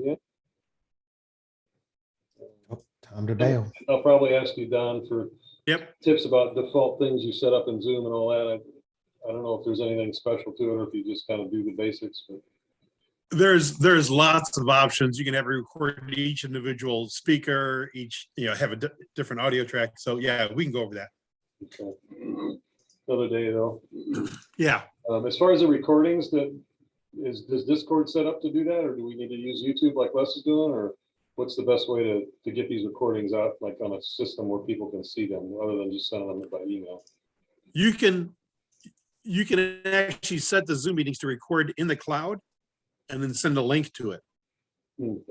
Yeah. Oh, time to bail. I'll probably ask you, Don, for Yep. tips about default things you set up in Zoom and all that. I don't know if there's anything special to it or if you just kind of do the basics. But There's lots of options. You can have record each individual speaker, each, have a different audio track. So yeah, we can go over that. okay. Another day though. Yeah. As far as the recordings, does Discord set up to do that, or do we need to use YouTube like Les is doing, or what's the best way to get these recordings out, like on a system where people can see them, other than just sending them by email? You can actually set the Zoom meetings to record in the cloud and then send a link to it. You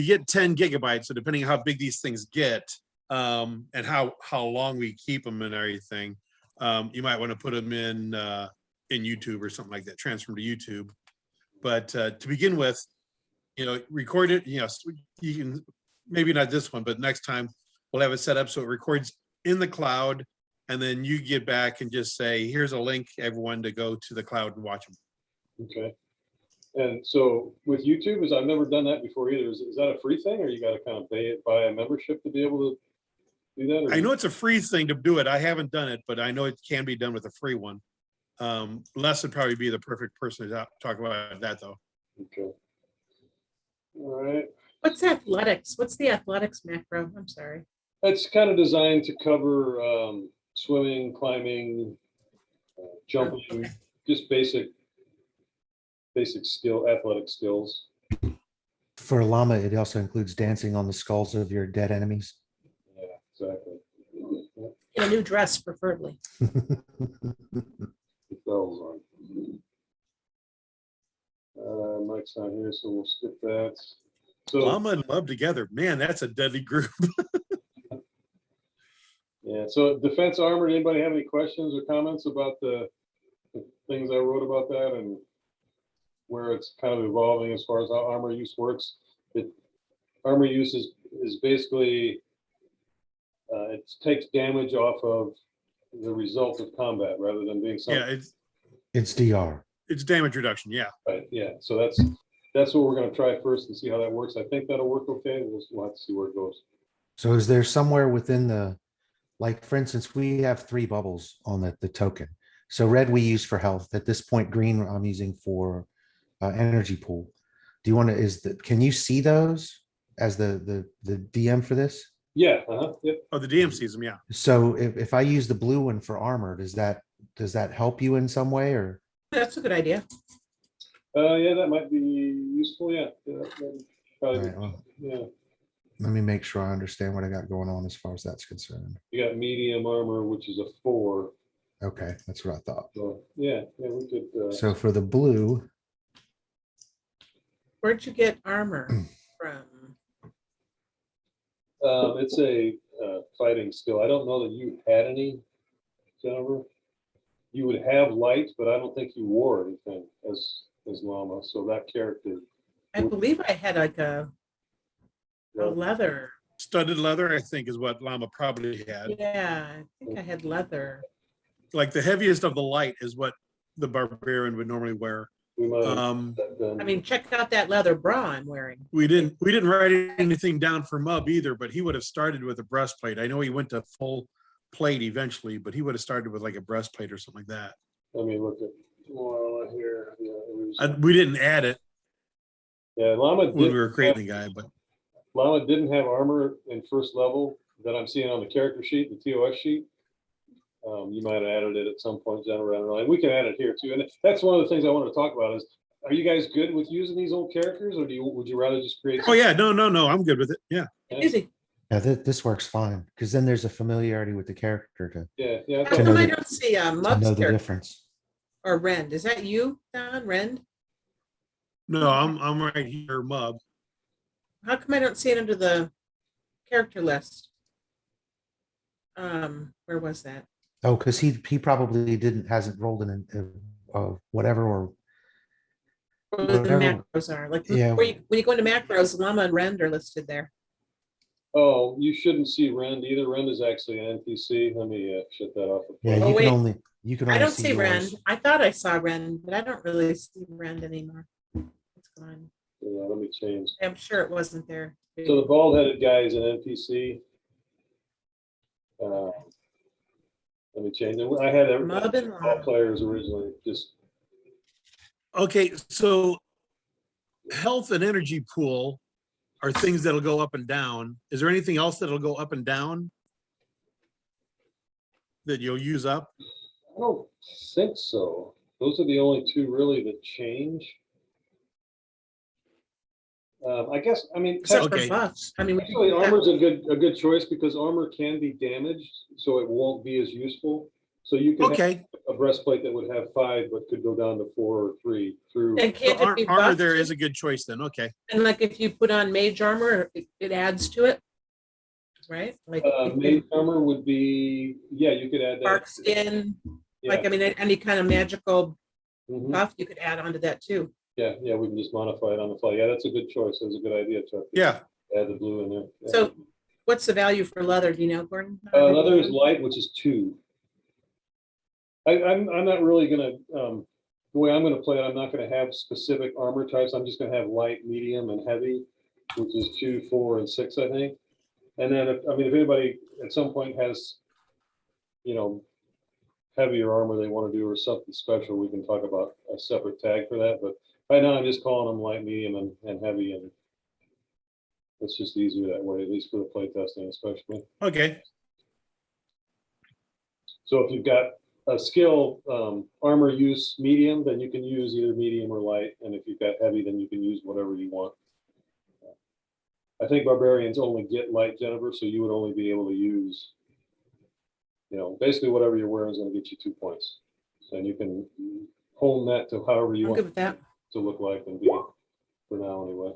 get 10 gigabytes. So depending on how big these things get, and how long we keep them and everything, you might want to put them in YouTube or something like that, transfer them to YouTube. But to begin with, record it. You can, maybe not this one, but next time we'll have it set up so it records in the cloud, and then you get back and just say, here's a link, everyone, to go to the cloud and watch them. Okay. And so with YouTube, I've never done that before either. Is that a free thing, or you got to kind of buy a membership to be able to do that? I know it's a free thing to do it. I haven't done it, but I know it can be done with a free one. Les would probably be the perfect person to talk about that, though. Okay. All right. What's athletics? What's the athletics macro? I'm sorry. That's kind of designed to cover swimming, climbing, jumping, Okay. just basic athletic skills. For Llama, it also includes dancing on the skulls of your dead enemies. Yeah, exactly. In a new dress, preferably. Bells on. Mike's not here, so we'll skip that. So Llama and Love together, man, that's a deadly group. yeah, so defense armor. Anybody have any questions or comments about the things I wrote about that and where it's kind of evolving as far as how armor use works? Armor use is basically it takes damage off of the result of combat rather than being something. Yeah, It's DR. it's damage reduction. Yeah. Right, yeah, so that's what we're gonna try first and see how that works. I think that'll work okay. We'll have to see where it goes. So is there somewhere within the, like, for instance, we have 3 bubbles on the token. So red we use for health. At this point, green I'm using for energy pool. Do you want to, can you see those as the DM for this? Yeah, yep. Oh, the DM sees them. Yeah. So if I use the blue one for armor, does that help you in some way, or? That's a good idea. Yeah, that might be useful. Yeah, that'd probably All right, well, yeah. let me make sure I understand what I got going on as far as that's concerned. You got medium armor, which is a 4. Okay, that's what I thought. So yeah, we could. So for the blue, Where'd you get armor from? It's a fighting skill. I don't know that you had any, Jennifer. You would have light, but I don't think you wore anything as Llama. So that character. I believe I had like a leather. Studded leather, I think, is what Llama probably had. Yeah, I think I had leather. Like the heaviest of the light is what the barbarian would normally wear. We might have I mean, check out that leather bra I'm wearing. We didn't write anything down for Mub either, but he would have started with a breastplate. I know he went to full plate eventually, but he would have started with like a breastplate or something like that. Let me look at more here. Yeah, We didn't add it yeah, Llama when we were creating the guy, but Llama didn't have armor in first level that I'm seeing on the character sheet, the TOS sheet. You might have added it at some point, Jennifer. I don't know. And we can add it here too. And that's one of the things I wanted to talk about is, are you guys good with using these old characters, or would you rather just create? oh yeah, no, I'm good with it. Yeah. Easy. yeah, this works fine because then there's a familiarity with the character Yeah. How To know come I the- don't see to know Mub's the character difference. or Rend? Is that you, Don? Rend? No, I'm right here, Mub. How come I don't see it under the character list? Where was that? Oh, because he probably hasn't rolled in whatever, or Where the Whatever. macros are. Like Yeah. when you go into macros, Llama and Rend are listed there. Oh, you shouldn't see Rend either. Rend is actually an NPC. Let me shut that off. yeah, Oh, you wait. can only I don't see yours. Rend. I thought I saw Rend, but I don't really see Rend anymore. It's gone. Yeah, let me change. I'm sure it wasn't there. So the bald-headed guy is an NPC. Uh, Let me change it. I had Mub and all Lana. players originally, just, Okay, so health and energy pool are things that'll go up and down. Is there anything else that'll go up and down that you'll use up? I don't think so. Those are the only two really that change. I guess, I mean, Except Okay. for buffs. I mean, we actually, that- armor's a good choice because armor can be damaged, so it won't be as useful. So you could have Okay, a breastplate that would have 5, but could go down to 4 or 3 through. and so can't it be armor buffed? there is a good choice then. Okay. And like if you put on mage armor, it adds to it, right? Like if you Mage armor would be, yeah, you could add that. dark skin, Yeah. like I mean, any kind of magical Mhm. buff, you could add onto that too. Yeah, we can just modify it on the fly. Yeah, that's a good choice. That's a good idea, Chuck. Yeah. Add the blue in there. Yeah. So what's the value for leather? Do you know, Gordon? Leather is light, which is 2. I'm not really gonna, the way I'm gonna play it, I'm not gonna have specific armor types. I'm just gonna have light, medium, and heavy, which is 2, 4, and 6, I think. And then if anybody at some point has, heavier armor they want to do or something special, we can talk about a separate tag for that. But right now I'm just calling them light, medium, and heavy, and it's just easier that way, at least for the play testing especially. Okay. So if you've got a skill armor use medium, then you can use either medium or light. And if you've got heavy, then you can use whatever you want. I think barbarians only get light, Jennifer, so you would only be able to use, basically whatever you're wearing is going to get you 2 points. And you can hone that to however you I'm want good with that. to look like and be, for now anyway.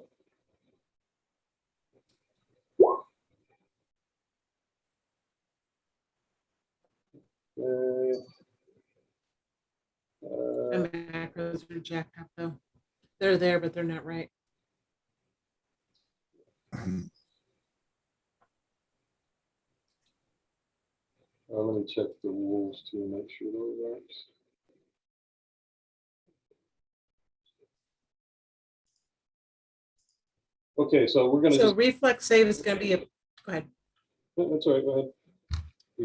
My macros are jacked up though. They're there, but they're not right. Let me check the rules to make sure those are. Okay, so we're gonna So just, reflex save is gonna be a, go ahead. that's all right, go ahead.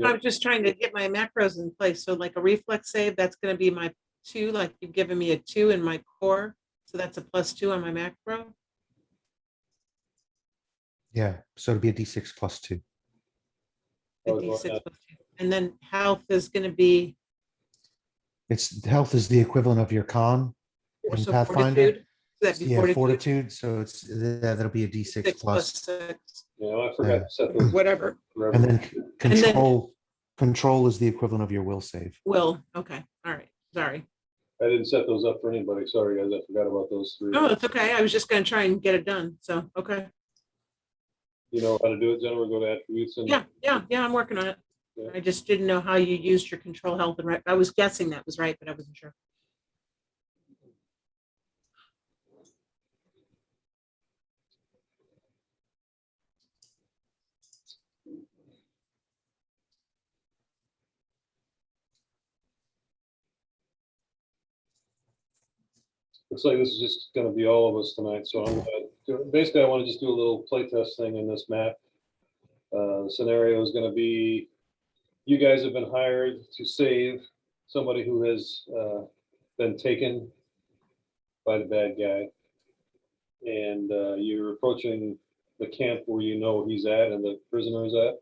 I was just trying to get my macros in place. So like a reflex save, that's gonna be my 2, like you've given me a 2 in my core. So that's a +2 on my macro. Yeah, so it'll be a D6 plus 2. A Oh, D6 yeah. +2. And then health is gonna be It's health is the equivalent of your con in so Pathfinder. fortitude. That'd be Yeah, fortitude. fortitude. So that'll be a D6 6 plus, 6. I forgot to set those. Whatever. for and then everyone. And then- control is the equivalent of your will save. Will, okay, all right, sorry. I didn't set those up for anybody. Sorry, guys. I forgot about those 3. Oh, it's okay. I was just gonna try and get it done. So, okay. You know how to do it, Jennifer? Go to attributes and. Yeah, I'm working on it. Yeah. I just didn't know how you used your control health and right. I was guessing that was right, but I wasn't sure. Looks like this is just gonna be all of us tonight, so basically I want to just do a little playtest thing in this map. The scenario is gonna be, you guys have been hired to save somebody who has been taken by the bad guy. And you're approaching the camp where you know he's at and the prisoner is at.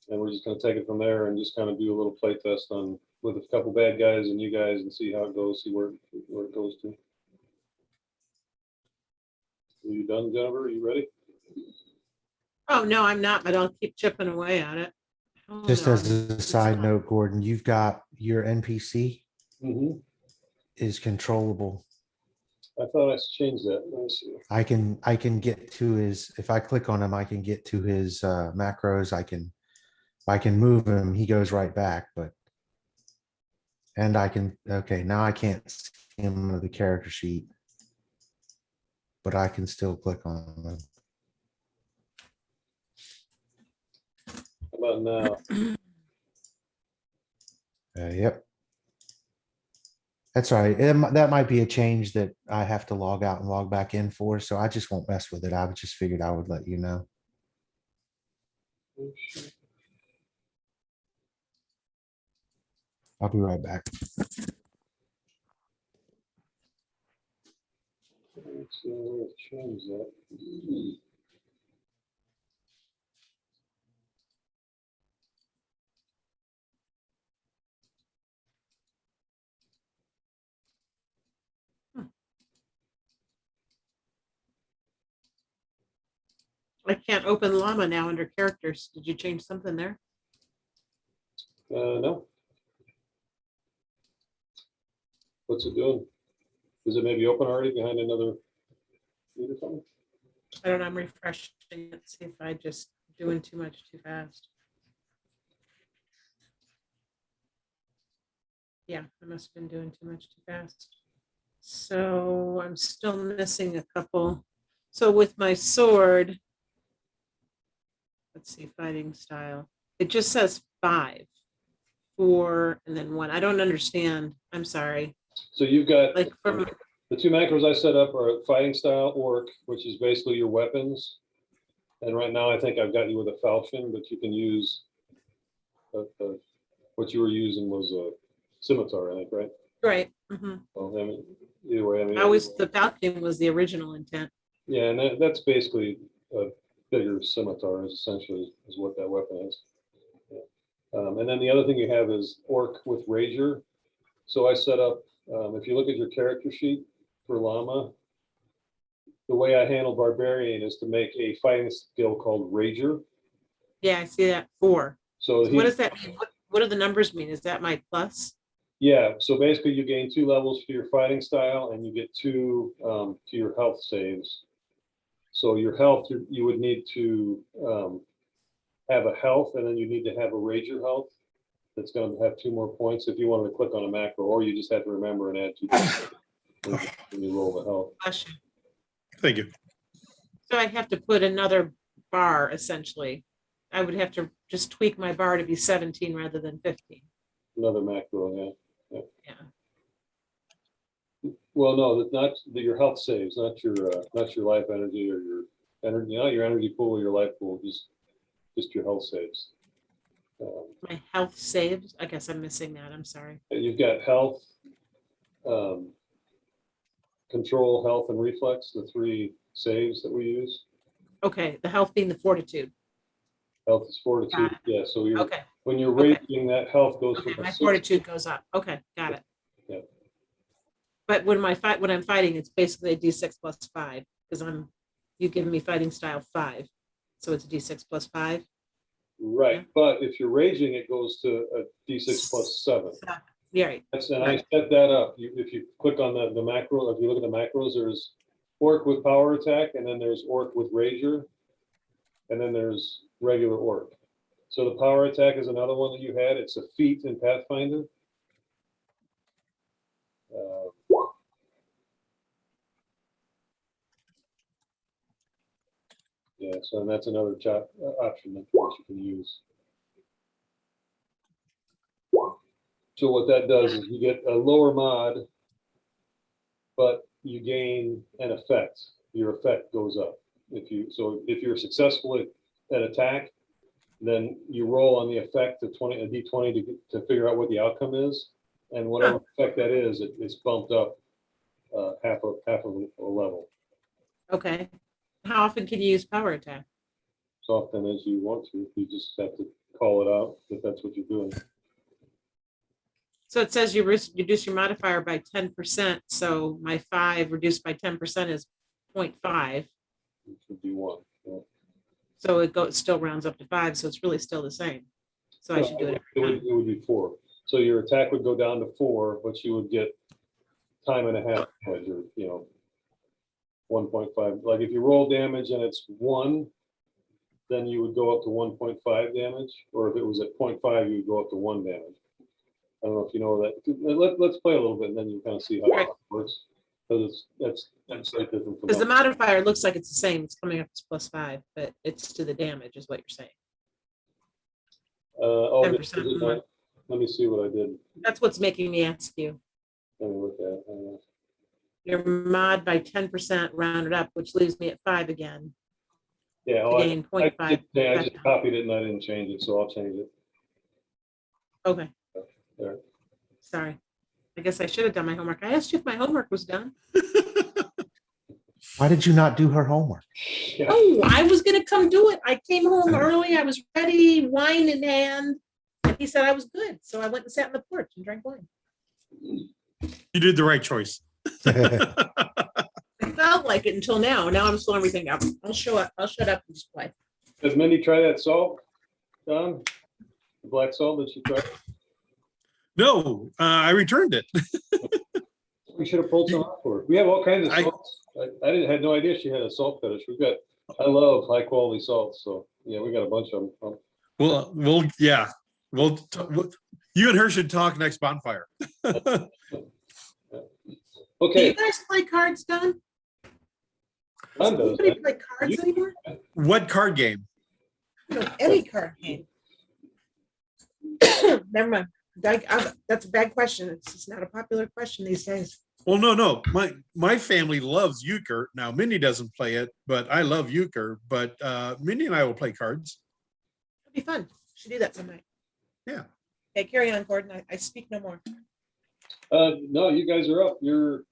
And we're just gonna take it from there and just kind of do a little playtest on with a couple bad guys and you guys and see how it goes, see where it goes to. Are you done, Jennifer? Are you ready? Oh, no, I'm not, but I'll keep chipping away at it. Hold Just as on. a side note, Gordon, you've got your NPC Mm-hmm. is controllable. I thought I changed that. Let me see. I can get to his, if I click on him, I can get to his macros. I can move him. He goes right back, and okay, now I can't see him on the character sheet, but I can still click on him. How about now? Yep. That's all right. That might be a change that I have to log out and log back in for, so I just won't mess with it. I just figured I would let you know. I'll be right back. So change that. I can't open llama now under characters. Did you change something there? No. What's it doing? Is it maybe open already behind another sheet or something? I don't know. I'm refreshing it. See if I just doing too much too fast. Yeah, I must have been doing too much too fast. So I'm still missing a couple. So with my sword, let's see, fighting style. It just says 5, 4, and then 1. I don't understand. I'm sorry. So you've got Like from the two macros I set up are fighting style orc, which is basically your weapons. And right now I think I've got you with a falchion, but you can use what you were using was a scimitar, I think, right? right. Mhm. Well, I mean, either way, I mean, I always the falcon was the original intent. yeah, and that's basically a bigger scimitar is essentially is what that weapon is. Yeah. And then the other thing you have is orc with rager. So I set up, if you look at your character sheet for llama, the way I handle barbarian is to make a fighting skill called rager. Yeah, I see that 4. So So what does that mean? What do the numbers mean? Is that my plus? yeah, so basically you gain 2 levels for your fighting style and you get 2 to your health saves. So your health, you would need to have a health and then you need to have a rager health. That's going to have 2 more points if you wanted to click on a macro, or you just have to remember and add 2 when you roll the health. Bless you. Thank you. So I have to put another bar essentially. I would have to just tweak my bar to be 17 rather than 15. Another macro, yeah. Yeah. Well, no, that's not your health saves, not your life energy or your energy, not your energy pool or your life pool, just your health saves. My health saves. I guess I'm missing that. I'm sorry. You've got health, control, health, and reflex, the 3 saves that we use. Okay, the health being the fortitude. Health is fortitude. Yeah, so you're Okay. when you're Okay. rating that health goes Okay, from my 6. fortitude goes up. Okay, got it. Yeah. But when I'm fighting, it's basically a D6 plus 5 because you give me fighting style 5, so it's a D6 plus 5. Right, Yeah. but if you're raging, it goes to a D6 plus 7. Yeah, right. And Right. I set that up. If you click on the macro, if you look at the macros, there's orc with power attack, and then there's orc with rager, and then there's regular orc. So the power attack is another one that you had. It's a feat in Pathfinder. Yeah, so that's another option that you can use. So what that does is you get a lower mod, but you gain an effect. Your effect goes up. If you're successful at an attack, then you roll on the effect of a D20 to figure out what the outcome is, and whatever effect that is, it's bumped up half of a level. Okay. How often can you use power attack? As often as you want to. You just have to call it out if that's what you're doing. So it says you reduce your modifier by 10%. So my 5 reduced by 10% is 0.5. It should be 1. Yeah. So it still rounds up to 5. So it's really still the same. So I should do it every time. It would be 4. So your attack would go down to 4, but you would get time and a half damage, or 1.5. Like if you roll damage and it's 1, then you would go up to 1.5 damage, or if it was at 0.5, you would go up to 1 damage. I don't know if you know that. Let's play a little bit, and then you kind of see how it works. Because that's quite different. Because the modifier looks like it's the same. It's coming up as +5, but it's to the damage, is what you're saying. 10% more. Let me see what I did. That's what's making me ask you. Let me look at it. Your mod by 10% rounded up, which leaves me at 5 again. Yeah, To oh, gain 0.5. I just copied it and I didn't change it, so I'll change it. Okay. There. Sorry. I guess I should have done my homework. I asked you if my homework was done. Why did you not do her homework? Yeah. Oh, I was gonna come do it. I came home early. I was ready, wine in hand. And he said I was good. So I went and sat on the porch and drank wine. You did the right choice. I felt like it until now. Now I'm slowing everything up. I'll show up. I'll shut up and just play. Does Mindy try that salt, Don? The black salt that she tried? No, I returned it. We should have pulled some out for her. We have all kinds of I- salts. I had no idea she had a salt fetish. I love high quality salts, so yeah, we got a bunch of them. Yeah, you and her should talk next bonfire. Do Okay, you guys play cards, Don? Don Does does. anybody play cards anymore? What card game? No, any card game. Never mind. That's a bad question. It's just not a popular question these days. Well, no. My family loves euchre. Now, Mindy doesn't play it, but I love euchre. But Mindy and I will play cards. It'd be fun. Should do that some night. Yeah. Okay, carry on, Gordon. I speak no more. No, you guys are up. You're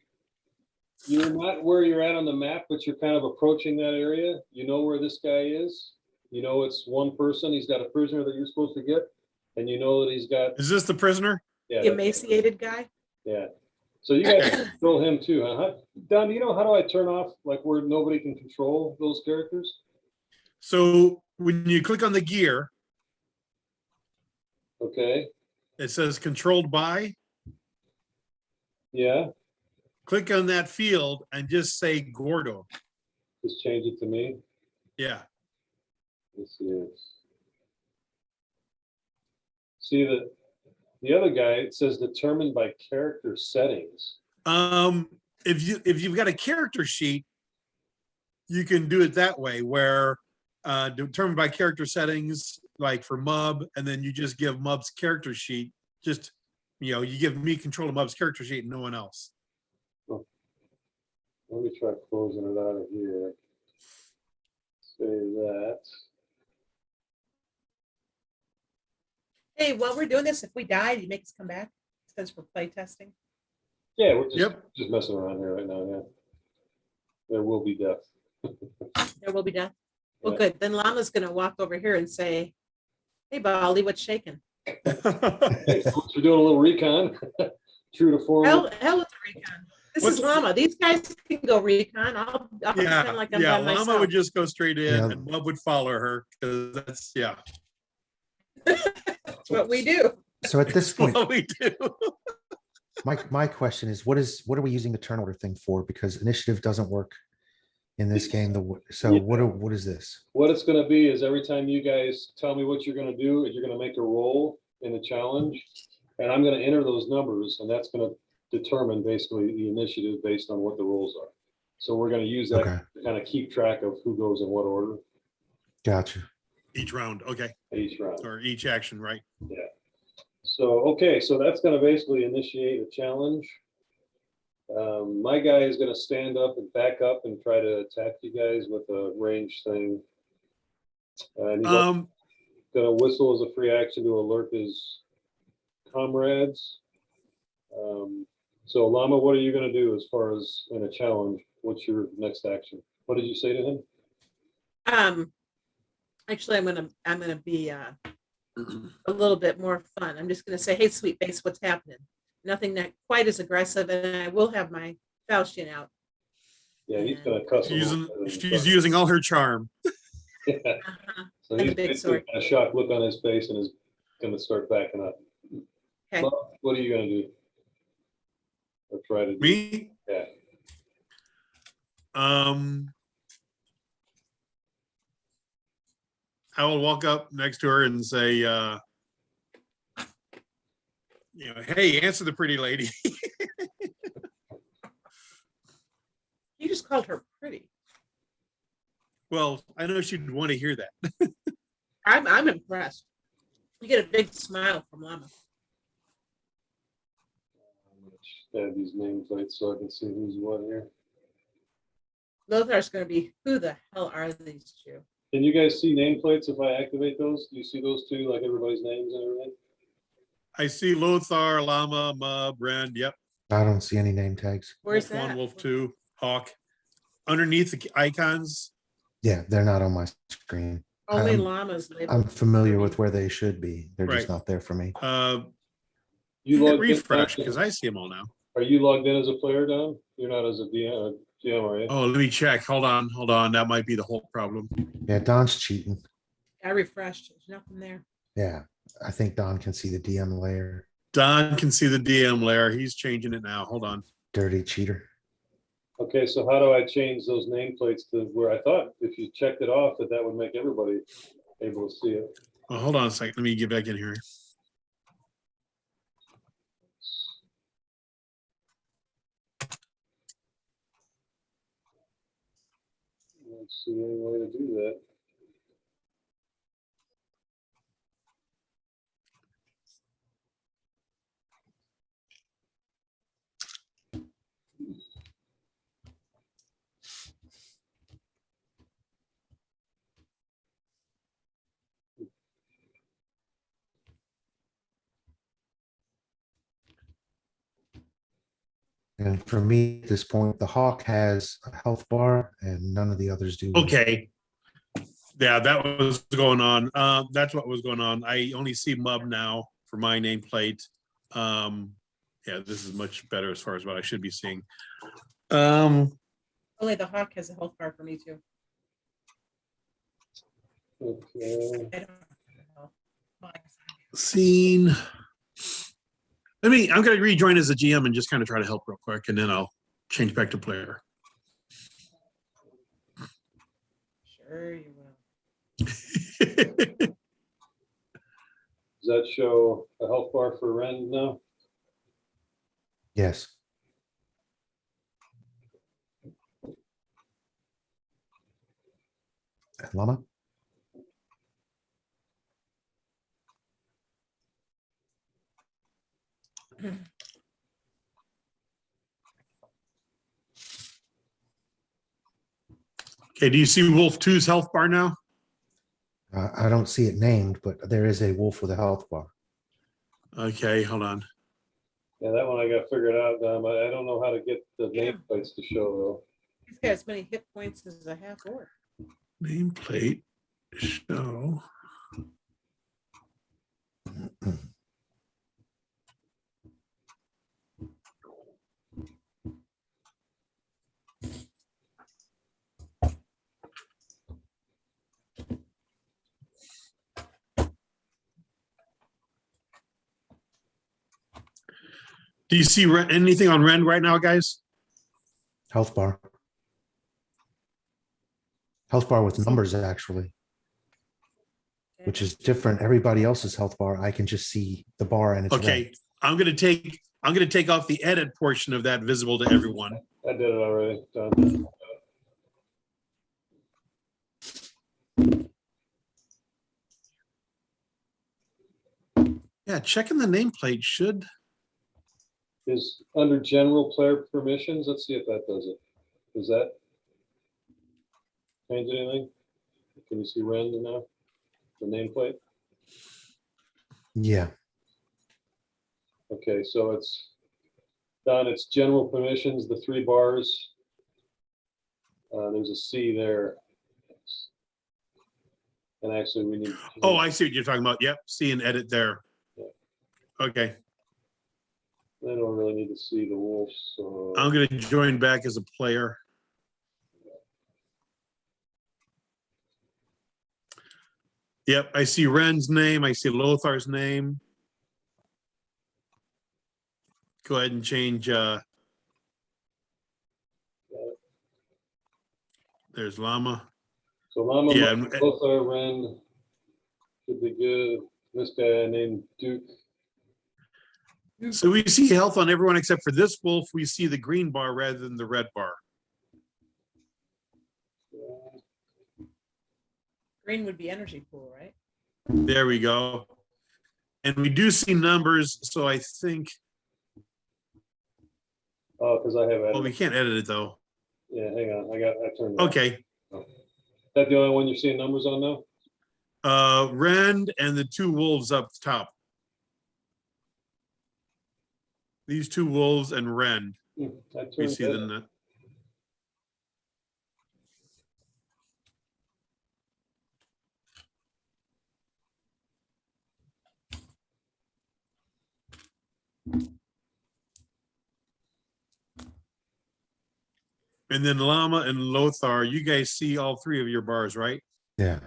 not where you're at on the map, but you're kind of approaching that area. You know where this guy is. You know it's one person. He's got a prisoner that you're supposed to get, and you know that he's got. Is this the prisoner? Yeah, The emaciated guy. yeah. So you guys control him too, huh? Don, do you know how do I turn off like where nobody can control those characters? So when you click on the gear, Okay. it says controlled by. Yeah. Click on that field and just say Gordo. Just change it to me. Yeah. This is. See the other guy, it says determined by character settings. If you've got a character sheet, you can do it that way, where determined by character settings, like for Mub, and then you just give Mub's character sheet. Just you give me control of Mub's character sheet and no one else. Let me try closing it out of here. Say that. Hey, while we're doing this, if we die, you make us come back since we're play testing. Yeah, we're just, Yep. just messing around here right now. Yeah. There will be death. There will be death. Well, Yeah. good. Then Llama's gonna walk over here and say, "Hey, Baldy, what's shaking?" Hey, folks, we're doing a little recon. True to form. Hell with the recon. This What's- is Llama. These guys can go recon. I'll pretend like I'm by Llama myself. would just go straight in, Yeah. and Mub would follow her because that's That's what we do. So at this point, what we do. my question is, what are we using the turn order thing for? Because initiative doesn't work in this game. So Yeah. what is this? What it's gonna be is every time you guys tell me what you're gonna do, you're gonna make a roll in the challenge. And I'm gonna enter those numbers, and that's gonna determine basically the initiative based on what the rolls are. So we're gonna use that Okay, to kind of keep track of who goes in what order gotcha. Each round, okay, each round. or each action, right? So, okay, so that's gonna basically initiate a challenge. My guy is gonna stand up and back up and try to attack you guys with a range thing. And he's also gonna whistle as a free action to alert his comrades. So Llama, what are you gonna do as far as in a challenge? What's your next action? What did you say to him? Actually, I'm gonna be a little bit more fun. I'm just gonna say, "Hey, sweet face, what's happening?" Nothing that quite as aggressive, and I will have my Faustian out. Yeah, he's gonna cuss him. She's using all her charm. Yeah. Uh-huh. So And he's the big basically sword. got a shocked look on his face and is gonna start backing up. Okay. Well, what are you gonna do? Or try to do? Me? Yeah. I will walk up next to her and say, hey, answer the pretty lady. You just called her pretty. Well, I know she'd want to hear that. I'm impressed. You get a big smile from Llama. add these nameplates so I can see who's what here. Lothar's gonna be, who the hell are these two? Can you guys see nameplates if I activate those? Do you see those two, like everybody's names and everything? I see Lothar, Llama, Mub, Rend, yep. I don't see any name tags. Where's Wolf 1, that? Wolf 2, Hawk. Underneath the icons, Yeah, they're not on my screen. Only I'm- llamas labeled. I'm familiar for with me. where they should be. They're just Right. not there for me. You hit logged in, refresh, Don? because I see them all now. Are you logged in as a player, Don? You're not as a GM, are you? Oh, let me check. Hold on. That might be the whole problem. Yeah, Don's cheating. I refreshed, there's nothing there. Yeah, I think Don can see the DM layer. Don can see the DM layer. He's changing it now. Hold on. Dirty cheater. Okay, so how do I change those nameplates to where I thought if you checked it off that would make everybody able to see it? Oh, hold on a second. Let me get back in here. I don't see any way to do that. And for me, at this point, the Hawk has a health bar and none of the others do. Okay. Yeah, that was going on. That's what was going on. I only see Mub now for my nameplate. Yeah, this is much better as far as what I should be seeing. Only the hawk has a health bar for me too. Okay. I don't know. Scene. I'm gonna rejoin as a GM and just kind of try to help real quick, and then I'll change back to player. Sure you will. Does that show a health bar for Ren now? Yes. Llama? Okay, do you see Wolf 2's health bar now? I don't see it named, but there is a wolf with a health bar. Okay, hold on. Yeah, that one I got figured out. I don't know how to get the Yeah. nameplates to show He's got as many hit points as a half orc. Nameplate show. Do you see anything on Rend right now, guys? Health bar. Health bar with numbers, actually, which is different. Everybody else's health bar, I can just see the bar and it's red. Okay, I'm gonna take off the edit portion of that visible to everyone. though. I did it already. Done. Yeah, checking the nameplate should. Is under general player permissions. Let's see if that does it. Does that change anything? Can you see Ren now? The nameplate? Yeah, Okay, so it's done. It's general permissions, the three bars. There's a C there. And actually we need. Oh, I see what you're talking about. Yep, see and edit there. Okay, I don't really need to see the wolves, so. I'm gonna join back as a player. Yep, I see Ren's name. I see Lothar's name. Go ahead and change. There's Llama. So Llama, Yeah, both are Ren. Should be good. This guy named Duke. so we see health on everyone except for this wolf. We see the green bar rather than the red bar. Green would be energy pool, right? There we go. And we do see numbers, so I think Oh, because I have, Well, we edited. can't edit it though. Yeah, hang on, I turned. it off. Okay, Is that the only one you're seeing numbers on now? Rend and the two wolves up top. These two wolves and Rend, I we turned see that. them. And then Llama and Lothar, you guys see all three of your bars, right? Yeah,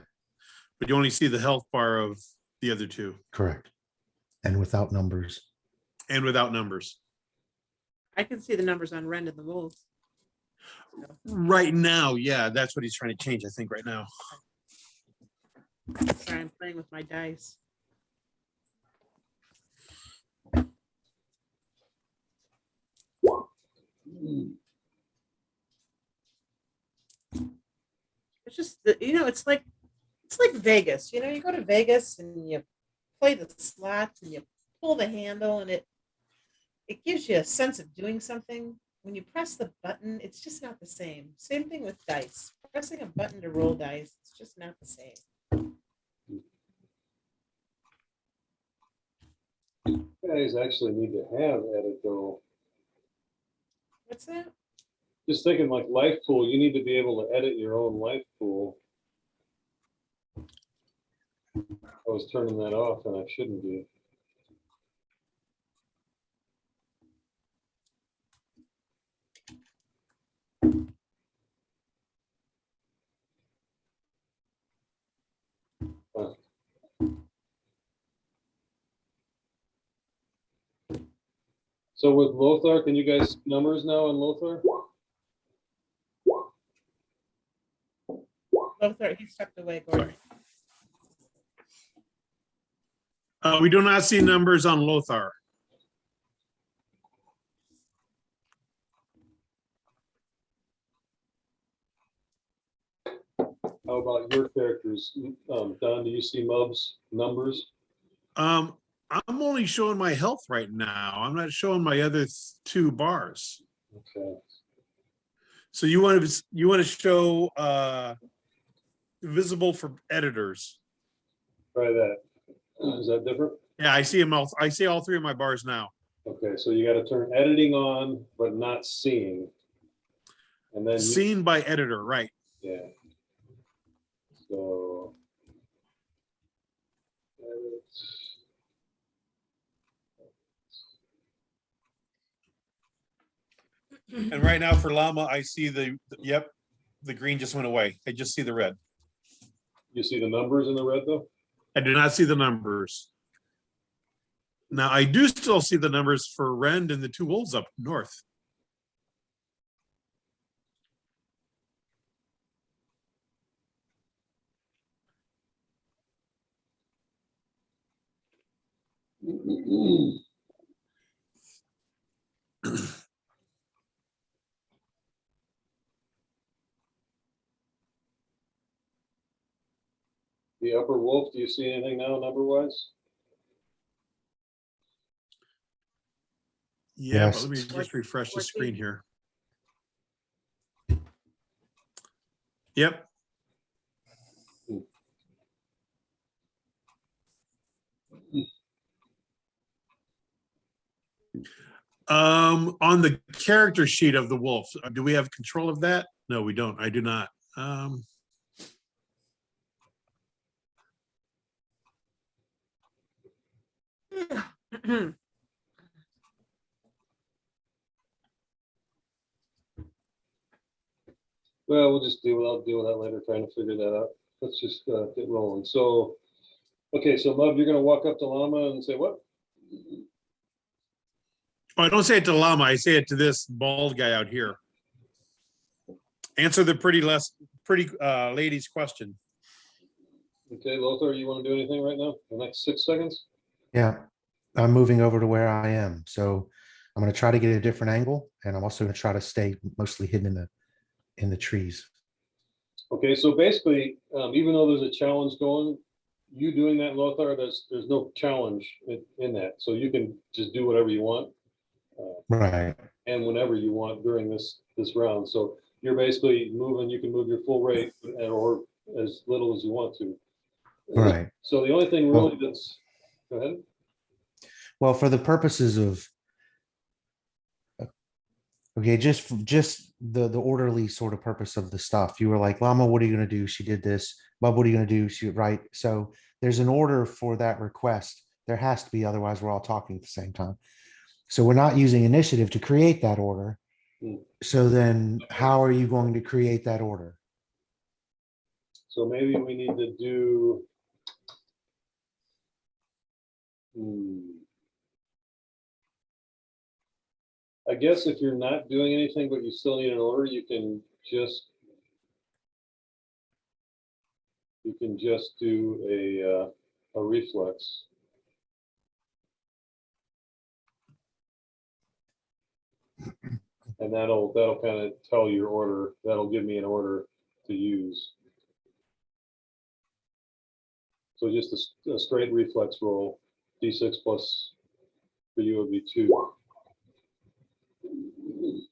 But you only see the health bar of the other two correct. And without numbers. and without numbers. I can see the numbers on Rend and the Wolves. Right now, yeah, that's what he's trying to change, I think, right now. Sorry, I'm playing with my dice. It's just, it's like Vegas. You go to Vegas and you play the slots and you pull the handle and it gives you a sense of doing something. When you press the button, it's just not the same. Same thing with dice. Pressing a button to roll dice, it's just not the same. You guys actually need to have edit though. What's that? Just thinking like life pool, you need to be able to edit your own life pool. I was turning that off and I shouldn't be. Huh. So with Lothar, can you guys see numbers now on Lothar? Lothar, he stepped away, Gordon. We do not see numbers on Lothar. How about your characters? Don, do you see Mub's numbers? I'm only showing my health right now. I'm not showing my other two bars. Okay. So you want to show visible for editors. Try that. Is that different? Yeah, I see them all. I see all three of my bars now. Okay, so you got to turn editing on, but not seeing. And then Seen by editor, right? yeah. So edit. And right now for Llama, I see yep, the green just went away. I just see the red. You see the numbers in the red though? I do not see the numbers. Now I do still see the numbers for Rend and the two wolves up north. The upper wolf, do you see anything now number wise? Yeah, Yes. but let me just refresh the screen here. Yep. On the character sheet of the wolf, do we have control of that? No, we don't. I do not. Well, we'll just I'll deal with that later, trying to figure that out. Let's just get rolling. So, okay, so Mub, you're gonna walk up to Llama and say what? Oh, I don't say it to Llama. I say it to this bald guy out here. Answer the pretty lady's question. Okay, Lothar, you want to do anything right now? The next 6 seconds? Yeah, I'm moving over to where I am. So I'm going to try to get a different angle, and I'm also going to try to stay mostly hidden in the trees. Okay, so basically, even though there's a challenge going, you doing that, Lothar, there's no challenge in that. So you can just do whatever you want. Right. and whenever you want during this round. So you're basically moving, you can move your full rate or as little as you want to. Right. So the only thing really that's, go ahead. Well, for the purposes of, okay, just the orderly sort of purpose of the stuff. You were like, Llama, what are you going to do? She did this. Bub, what are you going to do? She right. So there's an order for that request. There has to be, otherwise we're all talking at the same time. So we're not using initiative to create that order. So then how are you going to create that order? So maybe we need to do. I guess if you're not doing anything, but you still need an order, you can just do a reflex. And that'll kind of tell your order. That'll give me an order to use. So just a straight reflex roll, D6 plus for you would be 2.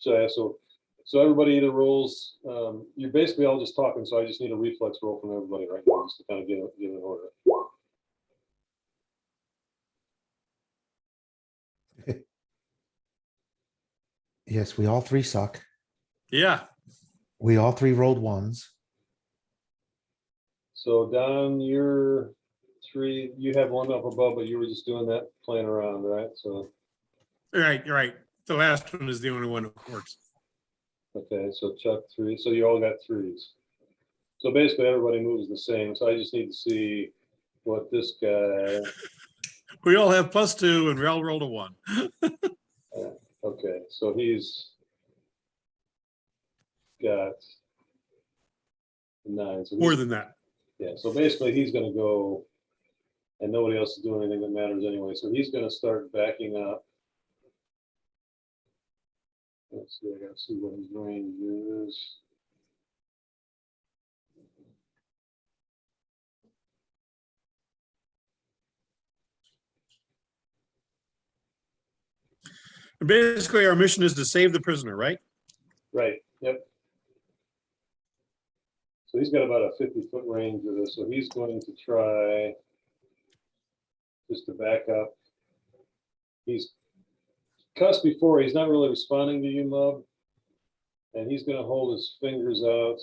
So yeah, so everybody either rolls. You're basically all just talking, so I just need a reflex roll from everybody right now, just to kind of give an order. Yes, we all three suck. Yeah. We all three rolled ones. So Don, you're 3. You have 1 up above, but you were just doing that playing around, right? So Right. The last one is the only one that works. okay, so Chuck 3. So you all got 3s. So basically everybody moves the same. So I just need to see what this guy. We all have +2 and we all rolled a 1. Okay, so he's got 9. So More than that. yeah, so basically he's going to go, and nobody else is doing anything that matters anyway. So he's going to start backing up. Let's see, I got to see what his range is. Basically, our mission is to save the prisoner, right? Right, yep. So he's got about a 50-foot range of this. So he's going to try just to back up. He's cussed before. He's not really responding to you, Mub. And he's going to hold his fingers out.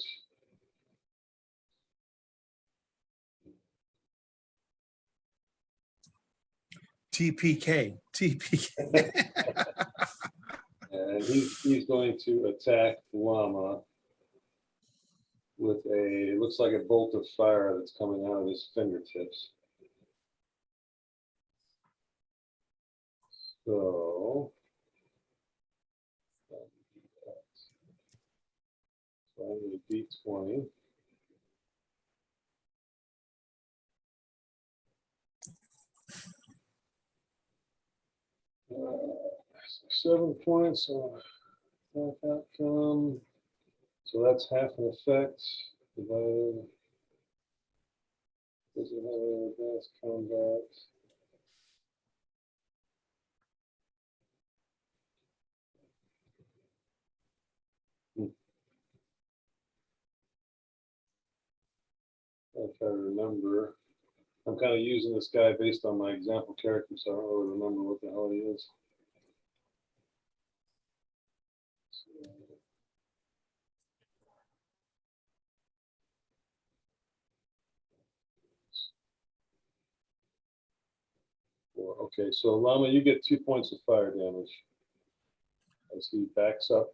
TPK. And he's going to attack Llama with it looks like a bolt of fire that's coming out of his fingertips. So I need a D20. Uh, 7 points. Outcome. So that's half an effect. Divided. Does it have any advanced combat? I try to remember. I'm kind of using this guy based on my example character, so I don't really remember what the hell he is. Okay, so Llama, you get 2 points of fire damage as he backs up